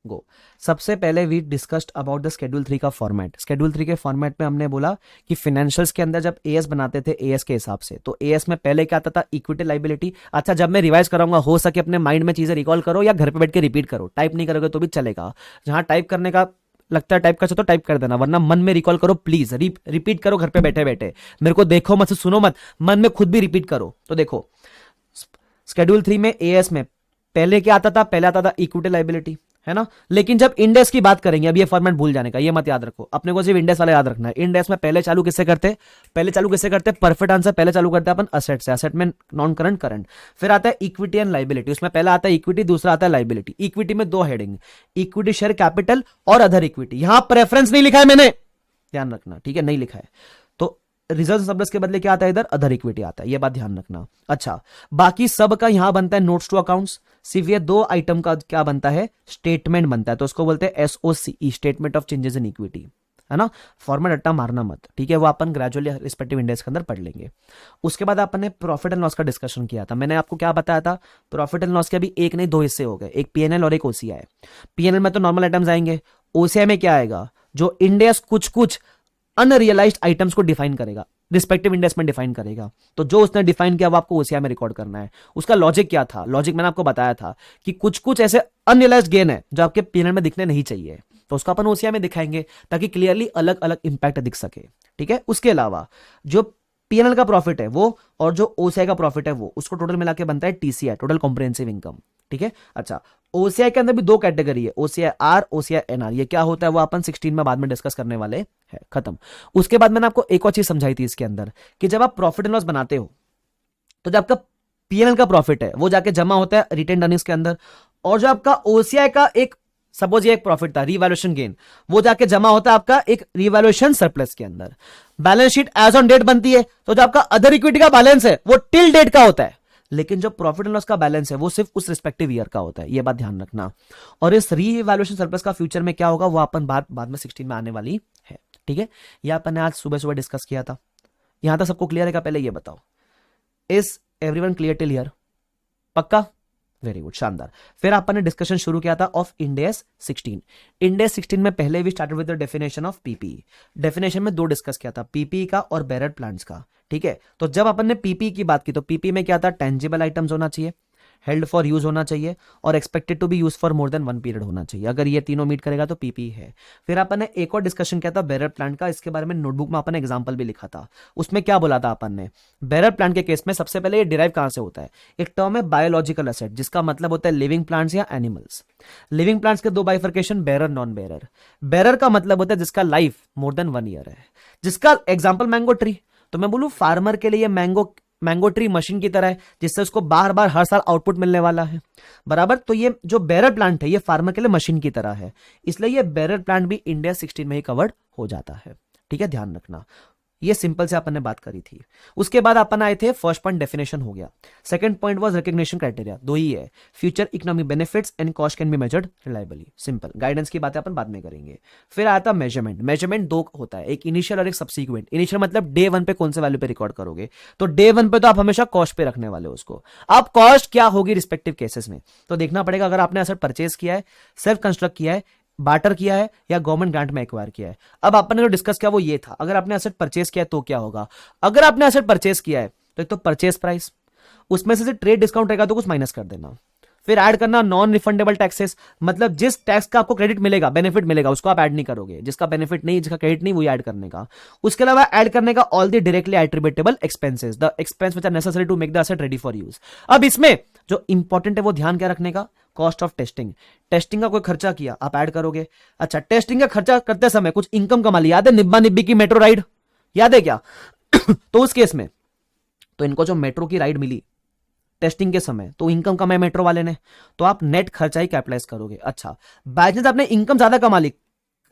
go. सबसे पहले we discussed about the schedule 3 का फॉर्मेट। शेड्यूल 3 के फॉर्मेट में हमने बोला कि फाइनेंशियल्स के अंदर जब एएस बनाते थे एएस के हिसाब से, तो एएस में पहले क्या आता था, इक्विटी लाइबिलिटी। अच्छा, जब मैं रिवाइज कराऊंगा हो सके अपने माइंड में चीजें रिकॉल करो या घर पे बैठ के रिपीट करो, टाइप नहीं करोगे तो भी चलेगा। जहां टाइप करने का लगता है टाइप कर सकते तो टाइप कर देना, वरना मन में रिकॉल करो प्लीज, रिपीट करो घर पे बैठे बैठे, मेरे को देखो मत, सुनो मत, मन में खुद भी रिपीट करो। तो देखो शेड्यूल 3 में एएस में पहले क्या आता था, पहले आता था इक्विटी लाइबिलिटी, है ना। लेकिन जब इंडेक्स की बात करेंगे, अब ये फॉर्मेट भूल जाने का, ये मत याद रखो, अपने को सिर्फ इंडेक्स वाला याद रखना है। इंडेक्स में पहले चालू किससे करते, परफेक्ट आंसर पहले चालू करते हैं अपन असेट से, असेट में नॉन करंट करंट, फिर आता है इक्विटी एंड लाइबिलिटी, उसमें पहला आता है इक्विटी, दूसरा आता है लाइबिलिटी। इक्विटी में दो हेडिंग, इक्विटी शेयर कैपिटल और अदर इक्विटी। यहां प्रेफरेंस नहीं लिखा है मैंने, ध्यान रखना, ठीक है, नहीं लिखा है। तो रिजर्व सरप्लस के बदले क्या आता है इधर, अदर इक्विटी आता है, ये बात ध्यान रखना। अच्छा, बाकी सब का यहां बनता है नोट्स टू अकाउंट्स, सिर्फ ये दो आइटम का क्या बनता है, स्टेटमेंट बनता है, तो उसको बोलते हैं SOCIE, statement of changes in equity, है ना। फॉर्मेट अट्टा मारना मत, ठीक है, वो अपन ग्रेजुअली रिस्पेक्टिव इंडेक्स के अंदर पढ़ लेंगे। उसके बाद अपन ने प्रॉफिट एंड लॉस का डिस्कशन किया था। मैंने आपको क्या बताया था, प्रॉफिट एंड लॉस के अभी एक नहीं दो हिस्से हो गए, एक पीएनएल और एक ओसीआई। पीएनएल में तो नॉर्मल आइटम्स आएंगे, ओसीआई में क्या आएगा, जो इंडेक्स कुछ कुछ अनरियलाइज्ड आइटम्स को डिफाइन करेगा, रिस्पेक्टिव इंडेक्स में डिफाइन करेगा। तो जो उसने डिफाइन किया वो आपको ओसीआई में रिकॉर्ड करना है। उसका लॉजिक क्या था, लॉजिक मैंने आपको बताया था कि कुछ कुछ ऐसे अनरियलाइज्ड गेन है जो आपके पीएनएल में दिखने नहीं चाहिए, तो उसको अपन ओसीआई में दिखाएंगे ताकि क्लियरली अलग अलग इंपैक्ट दिख सके, ठीक है। उसके अलावा जो पीएनएल का प्रॉफिट है वो और जो ओसीआई का प्रॉफिट है वो, उसको टोटल मिला के बनता है टीसीआई, टोटल कॉम्प्रिहेंसिव इनकम, ठीक है। अच्छा, ओसीआई के अंदर भी दो कैटेगरी है, ओसीआई आर, ओसीआई एनआर। ये क्या होता है वो अपन 16 में बाद में डिस्कस करने वाले हैं, खत्म। उसके बाद मैंने आपको एक और चीज समझाई थी इसके अंदर कि जब आप प्रॉफिट एंड लॉस बनाते हो तो जब आपका पीएनएल का प्रॉफिट है वो जाके जमा होता है रिटेन अर्निंग्स के अंदर, और जो आपका ओसीआई का एक, सपोज ये एक प्रॉफिट था रिवैल्यूएशन गेन, वो जाके जमा होता है आपका एक रिवैल्यूएशन सरप्लस के अंदर। Balance sheet as on date बनती है, तो जो आपका अदर इक्विटी का बैलेंस है वो टिल डेट का होता है, लेकिन जो प्रॉफिट एंड लॉस का बैलेंस है वो सिर्फ उस रिस्पेक्टिव ईयर का होता है, ये बात ध्यान रखना। और इस रीवैल्यूएशन सरप्लस का फ्यूचर में क्या होगा वो अपन बाद में 16 में आने वाली है, ठीक है। यह अपन ने आज सुबह सुबह डिस्कस किया था। यहां तक सबको क्लियर है क्या, पहले ये बताओ, is everyone clear till here, पक्का, वेरी गुड, शानदार। फिर अपन ने डिस्कशन शुरू किया था ऑफ इंडेस 16। इंडेस 16 में पहले भी started with the definition of PPE. Definition में दो डिस्कस किया था, पीपीई का और बेरर प्लांट्स का, ठीक है। तो जब अपन ने पीपीई की बात की तो पीपीई में क्या था, टेंजिबल आइटम्स होना चाहिए, हेल्ड फॉर यूज होना चाहिए और expected to be use for more than 1 period होना चाहिए। अगर ये तीनों मीट करेगा तो पीपी है। फिर अपन ने एक और डिस्कशन किया था बेरर प्लांट का, इसके बारे में नोटबुक में अपन ने एग्जांपल भी लिखा था। उसमें क्या बोला था अपन ने, बेरर प्लांट के केस में सबसे पहले ये डिराइव कहां से होता है, एक टर्म है बायोलॉजिकल एसेट, जिसका मतलब होता है लिविंग प्लांट्स या एनिमल्स। लिविंग प्लांट्स के दो bifurcation, bearer non bearer. Bearer का मतलब होता है जिसका लाइफ मोर देन 1 ईयर है, जिसका एग्जाम्पल मैंगो ट्री। तो मैं बोलूं फार्मर के लिए मैंगो ट्री मशीन की तरह है, जिससे उसको बार बार हर साल आउटपुट मिलने वाला है, बराबर। तो ये जो बेरर प्लांट है ये फार्मर के लिए मशीन की तरह है, इसलिए ये बेरर प्लांट भी इंडिया 16 में ही कवर्ड हो जाता है, ठीक है, ध्यान रखना। ये सिंपल से अपन ने बात करी थी। उसके बाद अपन आए थे, फर्स्ट पॉइंट डेफिनेशन हो गया, second point was recognition criteria, दो ही है, future economic benefits and cost can be measured reliably, simple. Guidance की बातें अपन बाद में करेंगे। फिर आया था मेजरमेंट। मेजरमेंट दो होता है, एक इनिशियल और एक सब्सिक्वेंट। इनिशियल मतलब डे वन पे कौन से वैल्यू पे रिकॉर्ड करोगे, तो डे वन पे तो आप हमेशा कॉस्ट पे रखने वाले हो उसको। अब कॉस्ट क्या होगी रिस्पेक्टिव केसेस में, तो देखना पड़ेगा। अगर आपने एसेट परचेज किया है, सेल्फ कंस्ट्रक्ट किया है, बार्टर किया है, या गवर्नमेंट ग्रांट में एक्वायर किया है। अब आपने जो डिस्कस किया वो ये था, अगर आपने एसेट परचेज किया है तो क्या होगा। अगर आपने एसेट परचेज किया है तो एक तो परचेज प्राइस, उसमें से ट्रेड डिस्काउंट रहेगा तो कुछ माइनस कर देना। फिर ऐड करना नॉन रिफंडेबल टैक्सेस, मतलब जिस टैक्स का आपको क्रेडिट मिलेगा, बेनिफिट मिलेगा, उसको आप ऐड नहीं करोगे। जिसका बेनिफिट नहीं, जिसका क्रेडिट नहीं, वो ऐड करने का। उसके अलावा ऐड करने का all the directly attributable expenses, the expense which are necessary to make the asset ready for use. अब इसमें जो इंपॉर्टेंट है वो ध्यान क्या रखने का, कॉस्ट ऑफ टेस्टिंग। टेस्टिंग का कोई खर्चा किया, आप ऐड करोगे। अच्छा, टेस्टिंग का खर्चा करते समय कुछ इनकम कमा ली, याद है निब्बा निब्बी की मेट्रो राइड, याद है क्या? तो उस केस में तो इनको जो मेट्रो की राइड मिली टेस्टिंग के समय, तो इनकम कमाई मेट्रो वाले ने, तो आप नेट खर्चा ही कैपिटलाइज करोगे। अच्छा, बाय चांस आपने इनकम ज्यादा कमा ली,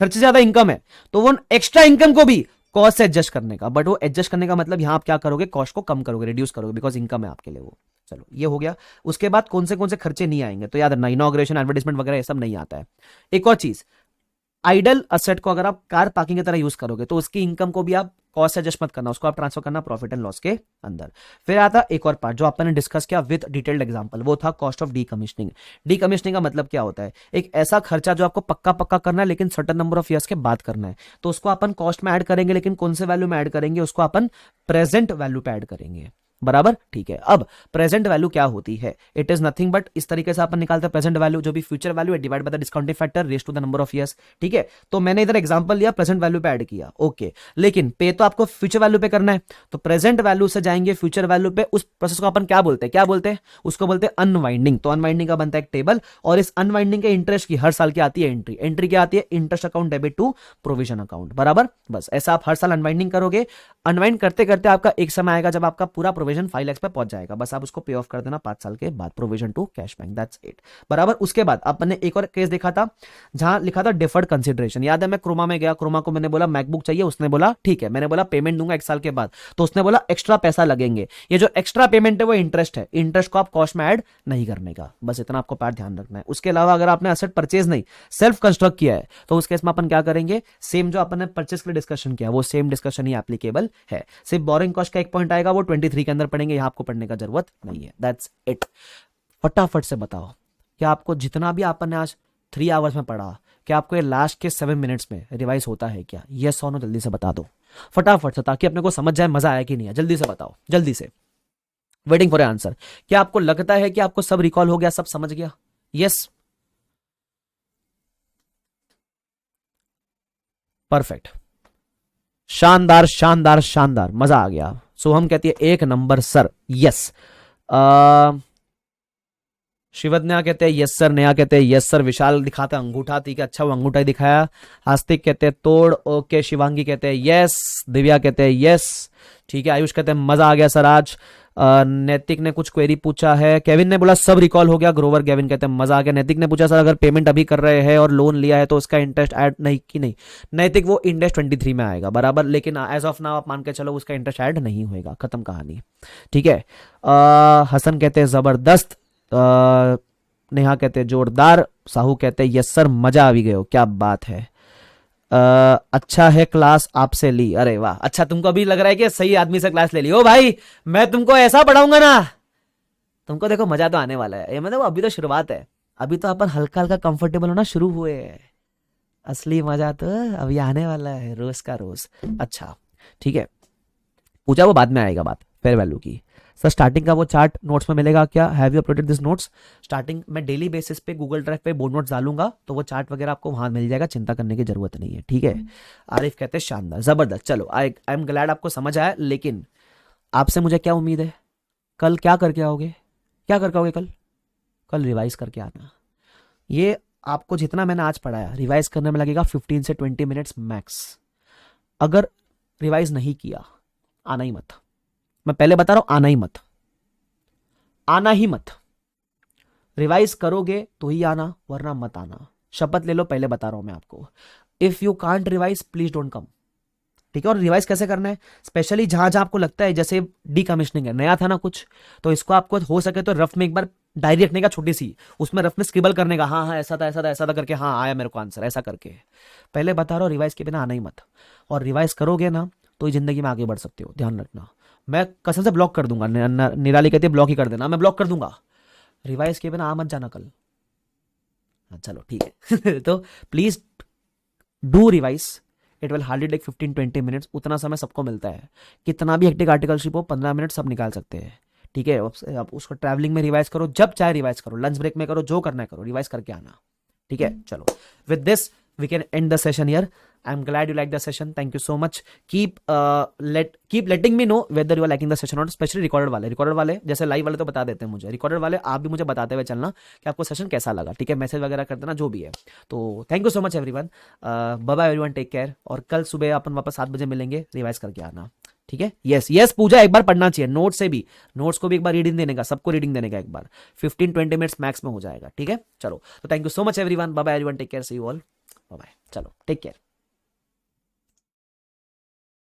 खर्चे ज्यादा इनकम है, तो वो एक्स्ट्रा इनकम को भी कॉस्ट से एडजस्ट करने का, बट वो एडजस्ट करने का मतलब यहां आप क्या करोगे, कॉस्ट को कम करोगे, रिड्यूस करोगे, बिकॉज इनकम है आपके लिए वो। चलो ये हो गया। उसके बाद कौन से खर्चे नहीं आएंगे, तो याद रखना, इनॉग्रेशन, एडवर्टाइजमेंट वगैरह ये सब नहीं आता है। एक और चीज, आइडल असेट को अगर आप कार पार्किंग की तरह यूज करोगे तो उसकी इनकम को भी आप कॉस्ट से एडजस्ट मत करना, उसको आप ट्रांसफर करना प्रॉफिट एंड लॉस के अंदर। फिर आता एक और पार्ट जो अपन ने डिस्कस किया विद डिटेल्ड एग्जांपल, वो था कॉस्ट ऑफ डीकमीशनिंग। डीकमीशनिंग का मतलब क्या होता है, एक ऐसा खर्चा जो आपको पक्का पक्का करना है लेकिन सर्टेन नंबर ऑफ ईयर्स के बाद करना है, तो उसको अपन कॉस्ट में ऐड करेंगे, लेकिन कौन से वैल्यू में ऐड करेंगे, उसको अपन प्रेजेंट वैल्यू पे ऐड करेंगे। बराबर, ठीक है। अब प्रेजेंट वैल्यू क्या होती है, इट इज नथिंग बट, इस तरीके से अपन निकालते हैं प्रेजेंट वैल्यू, जो भी फ्यूचर वैल्यू है divide by the discounting factor raise to the number of years. ठीक है, तो मैंने इधर एग्जांपल लिया, प्रेजेंट वैल्यू पे ऐड किया, ओके, लेकिन पे तो आपको फ्यूचर वैल्यू पे करना है, तो प्रेजेंट वैल्यू से जाएंगे फ्यूचर वैल्यू पे। उस प्रोसेस को अपन क्या बोलते हैं, उसको बोलते हैं अनवाइंडिंग। तो अनवाइंडिंग का बनता है एक टेबल, और इस अनवाइंडिंग के इंटरेस्ट की हर साल की आती है एंट्री। एंट्री क्या आती है, interest account debit to provision account. बराबर, बस ऐसा आप हर साल अनवाइंडिंग करोगे। अनवाइंड करते करते आपका एक समय आएगा जब आपका पूरा प्रोविजन 5 लाख पे पहुंच जाएगा, बस आप उसको पे ऑफ कर देना 5 साल के बाद, provision to cash bank, that's it. बराबर, उसके बाद अपन ने एक और केस देखा था जहां लिखा था डिफर्ड कंसिडरेशन। याद है, मैं क्रोमा में गया, क्रोमा को मैंने बोला मैकबुक चाहिए, उसने बोला ठीक है, मैंने बोला पेमेंट दूंगा 1 साल के बाद, तो उसने बोला एक्स्ट्रा पैसा लगेंगे। ये जो एक्स्ट्रा पेमेंट है वो इंटरेस्ट है, इंटरेस्ट को आप कॉस्ट में ऐड नहीं करने का, बस इतना आपको पार्ट ध्यान रखना है। उसके अलावा अगर आपने एसेट परचेज नहीं, सिर्फ कंस्ट्रक्ट किया है, तो उस केस में अपन क्या करेंगे, सेम जो अपन ने परचेज के लिए डिस्कशन किया वो सेम डिस्कशन ही एप्लीकेबल है। सिर्फ बोरिंग कॉस्ट का एक पॉइंट आएगा, वो 23 के अंदर पढ़ेंगे, यहां आपको पढ़ने का जरूरत नहीं है, दैट्स इट। फटाफट से बताओ, क्या आपको जितना भी आपने आज 3 आवर्स में पढ़ा, क्या आपको ये लास्ट के 7 मिनट्स में रिवाइज होता है क्या? यस और नो जल्दी से बता दो फटाफट से, ताकि अपने को समझ जाए मजा आया कि नहीं है। जल्दी से बताओ, जल्दी से, वेटिंग फॉर आंसर। क्या आपको लगता है कि आपको सब रिकॉल हो गया, सब समझ गया? यस, परफेक्ट, शानदार शानदार शानदार, मजा आ गया। सोहम कहती है 1 नंबर सर, यस। शिवज्ञा कहते हैं यस सर, नेहा कहते हैं यस सर, विशाल दिखाते हैं अंगूठा, ठीक है, अच्छा वो अंगूठा ही दिखाया। आस्तिक कहते हैं तोड़, ओके, शिवांगी कहते हैं यस, दिव्या कहते हैं यस, ठीक है, आयुष कहते हैं मजा आ गया सर आज। नैतिक ने कुछ क्वेरी पूछा है, केविन ने बोला सब रिकॉल हो गया, ग्रोवर केविन कहते हैं मजा आ गया। नैतिक ने पूछा सर अगर पेमेंट अभी कर रहे हैं और लोन लिया है तो उसका इंटरेस्ट ऐड नहीं कि नहीं? नैतिक वो इंडेक्स 23 में आएगा, बराबर, लेकिन एज ऑफ नाउ आप मान के चलो उसका इंटरेस्ट ऐड नहीं होगा, खत्म कहानी, ठीक है। हसन कहते हैं जबरदस्त, नेहा कहते हैं जोरदार, साहू कहते हैं यस सर मजा आ भी गए हो, क्या बात है। अच्छा है क्लास आपसे ली, अरे वाह, अच्छा तुमको अभी लग रहा है कि सही आदमी से क्लास ले ली। ओ भाई, मैं तुमको ऐसा पढ़ाऊंगा ना, तुमको देखो मजा तो आने वाला है। ये मतलब अभी तो शुरुआत है, अभी तो अपन हल्का हल्का कंफर्टेबल होना शुरू हुए हैं, असली मजा तो अभी आने वाला है, रोज का रोज। अच्छा ठीक है, पूछा वो बाद में आएगा बात फेयर वैल्यू की। सर स्टार्टिंग का वो चार्ट नोट्स में मिलेगा क्या? Have you uploaded this notes? Starting में डेली बेसिस पे गूगल ड्राइव पे बोर्ड नोट्स डालूंगा, तो वो चार्ट वगैरह आपको वहां मिल जाएगा, चिंता करने की जरूरत नहीं है, ठीक है। आरिफ कहते हैं शानदार, जबरदस्त। चलो आई एम ग्लैड आपको समझ आया, लेकिन आपसे मुझे क्या उम्मीद है, कल क्या करके आओगे, क्या करके आओगे कल? कल रिवाइज करके आना। ये आपको जितना मैंने आज पढ़ाया रिवाइज करने में लगेगा 15 से 20 मिनट्स मैक्स। अगर रिवाइज नहीं किया, आना ही मत, मैं पहले बता रहा हूं, आना ही मत, आना ही मत। रिवाइज करोगे तो ही आना, वरना मत आना, शपथ ले लो, पहले बता रहा हूं मैं आपको। If you can't revise please don't come, ठीक है। और रिवाइज कैसे करना है, स्पेशली जहां जहां आपको लगता है जैसे डीकमिश्निंग है, नया था ना कुछ, तो इसको आपको हो सके तो रफ में एक बार डायरी रखने का छोटी सी, उसमें रफ में स्क्रिबल करने का, हाँ हाँ ऐसा था ऐसा था ऐसा था करके, हाँ आया मेरे को आंसर ऐसा करके। पहले बता रहा हूँ रिवाइज के बिना आना ही मत, और रिवाइज करोगे ना तो ही जिंदगी में आगे बढ़ सकते हो, ध्यान रखना। मैं कसम से ब्लॉक कर दूंगा, निराली कहती है ब्लॉक ही कर देना, मैं ब्लॉक कर दूंगा, रिवाइज के बिना आ मत जाना कल। हाँ चलो ठीक है तो please do revise, it will hardly take 15-20 minutes, उतना समय सबको मिलता है, कितना भी हेक्टिक आर्टिकलशिप हो 15 मिनट सब निकाल सकते हैं। ठीक है, आप उसको ट्रैवलिंग में रिवाइज करो, जब चाहे रिवाइज करो, लंच ब्रेक में करो, जो करना है करो, रिवाइज करके आना। ठीक है चलो, with this we can end the session here. I am glad you like the session, thank you so much. Keep letting me know whether you are liking the session और स्पेशली रिकॉर्डेड वाले जैसे live वाले तो बता देते हैं मुझे, recorded वाले आप भी मुझे बताते हुए चलना कि आपको सेशन कैसा लगा। ठीक है, मैसेज वगैरह कर देना जो भी है। तो thank you so much everyone, bye bye everyone, take care, और कल सुबह अपन वापस 7 बजे मिलेंगे, रिवाइज करके आना। ठीक है, यस यस पूजा, एक बार पढ़ना चाहिए नोट से भी, नोट्स को भी एक बार रीडिंग देने का, सबको रीडिंग देने का एक बार, 15-20 मिनट्स मैक्स में हो जाएगा। ठीक है चलो, तो thank you so much everyone, bye bye everyone, take care, see you all, bye bye, चलो टेक केयर।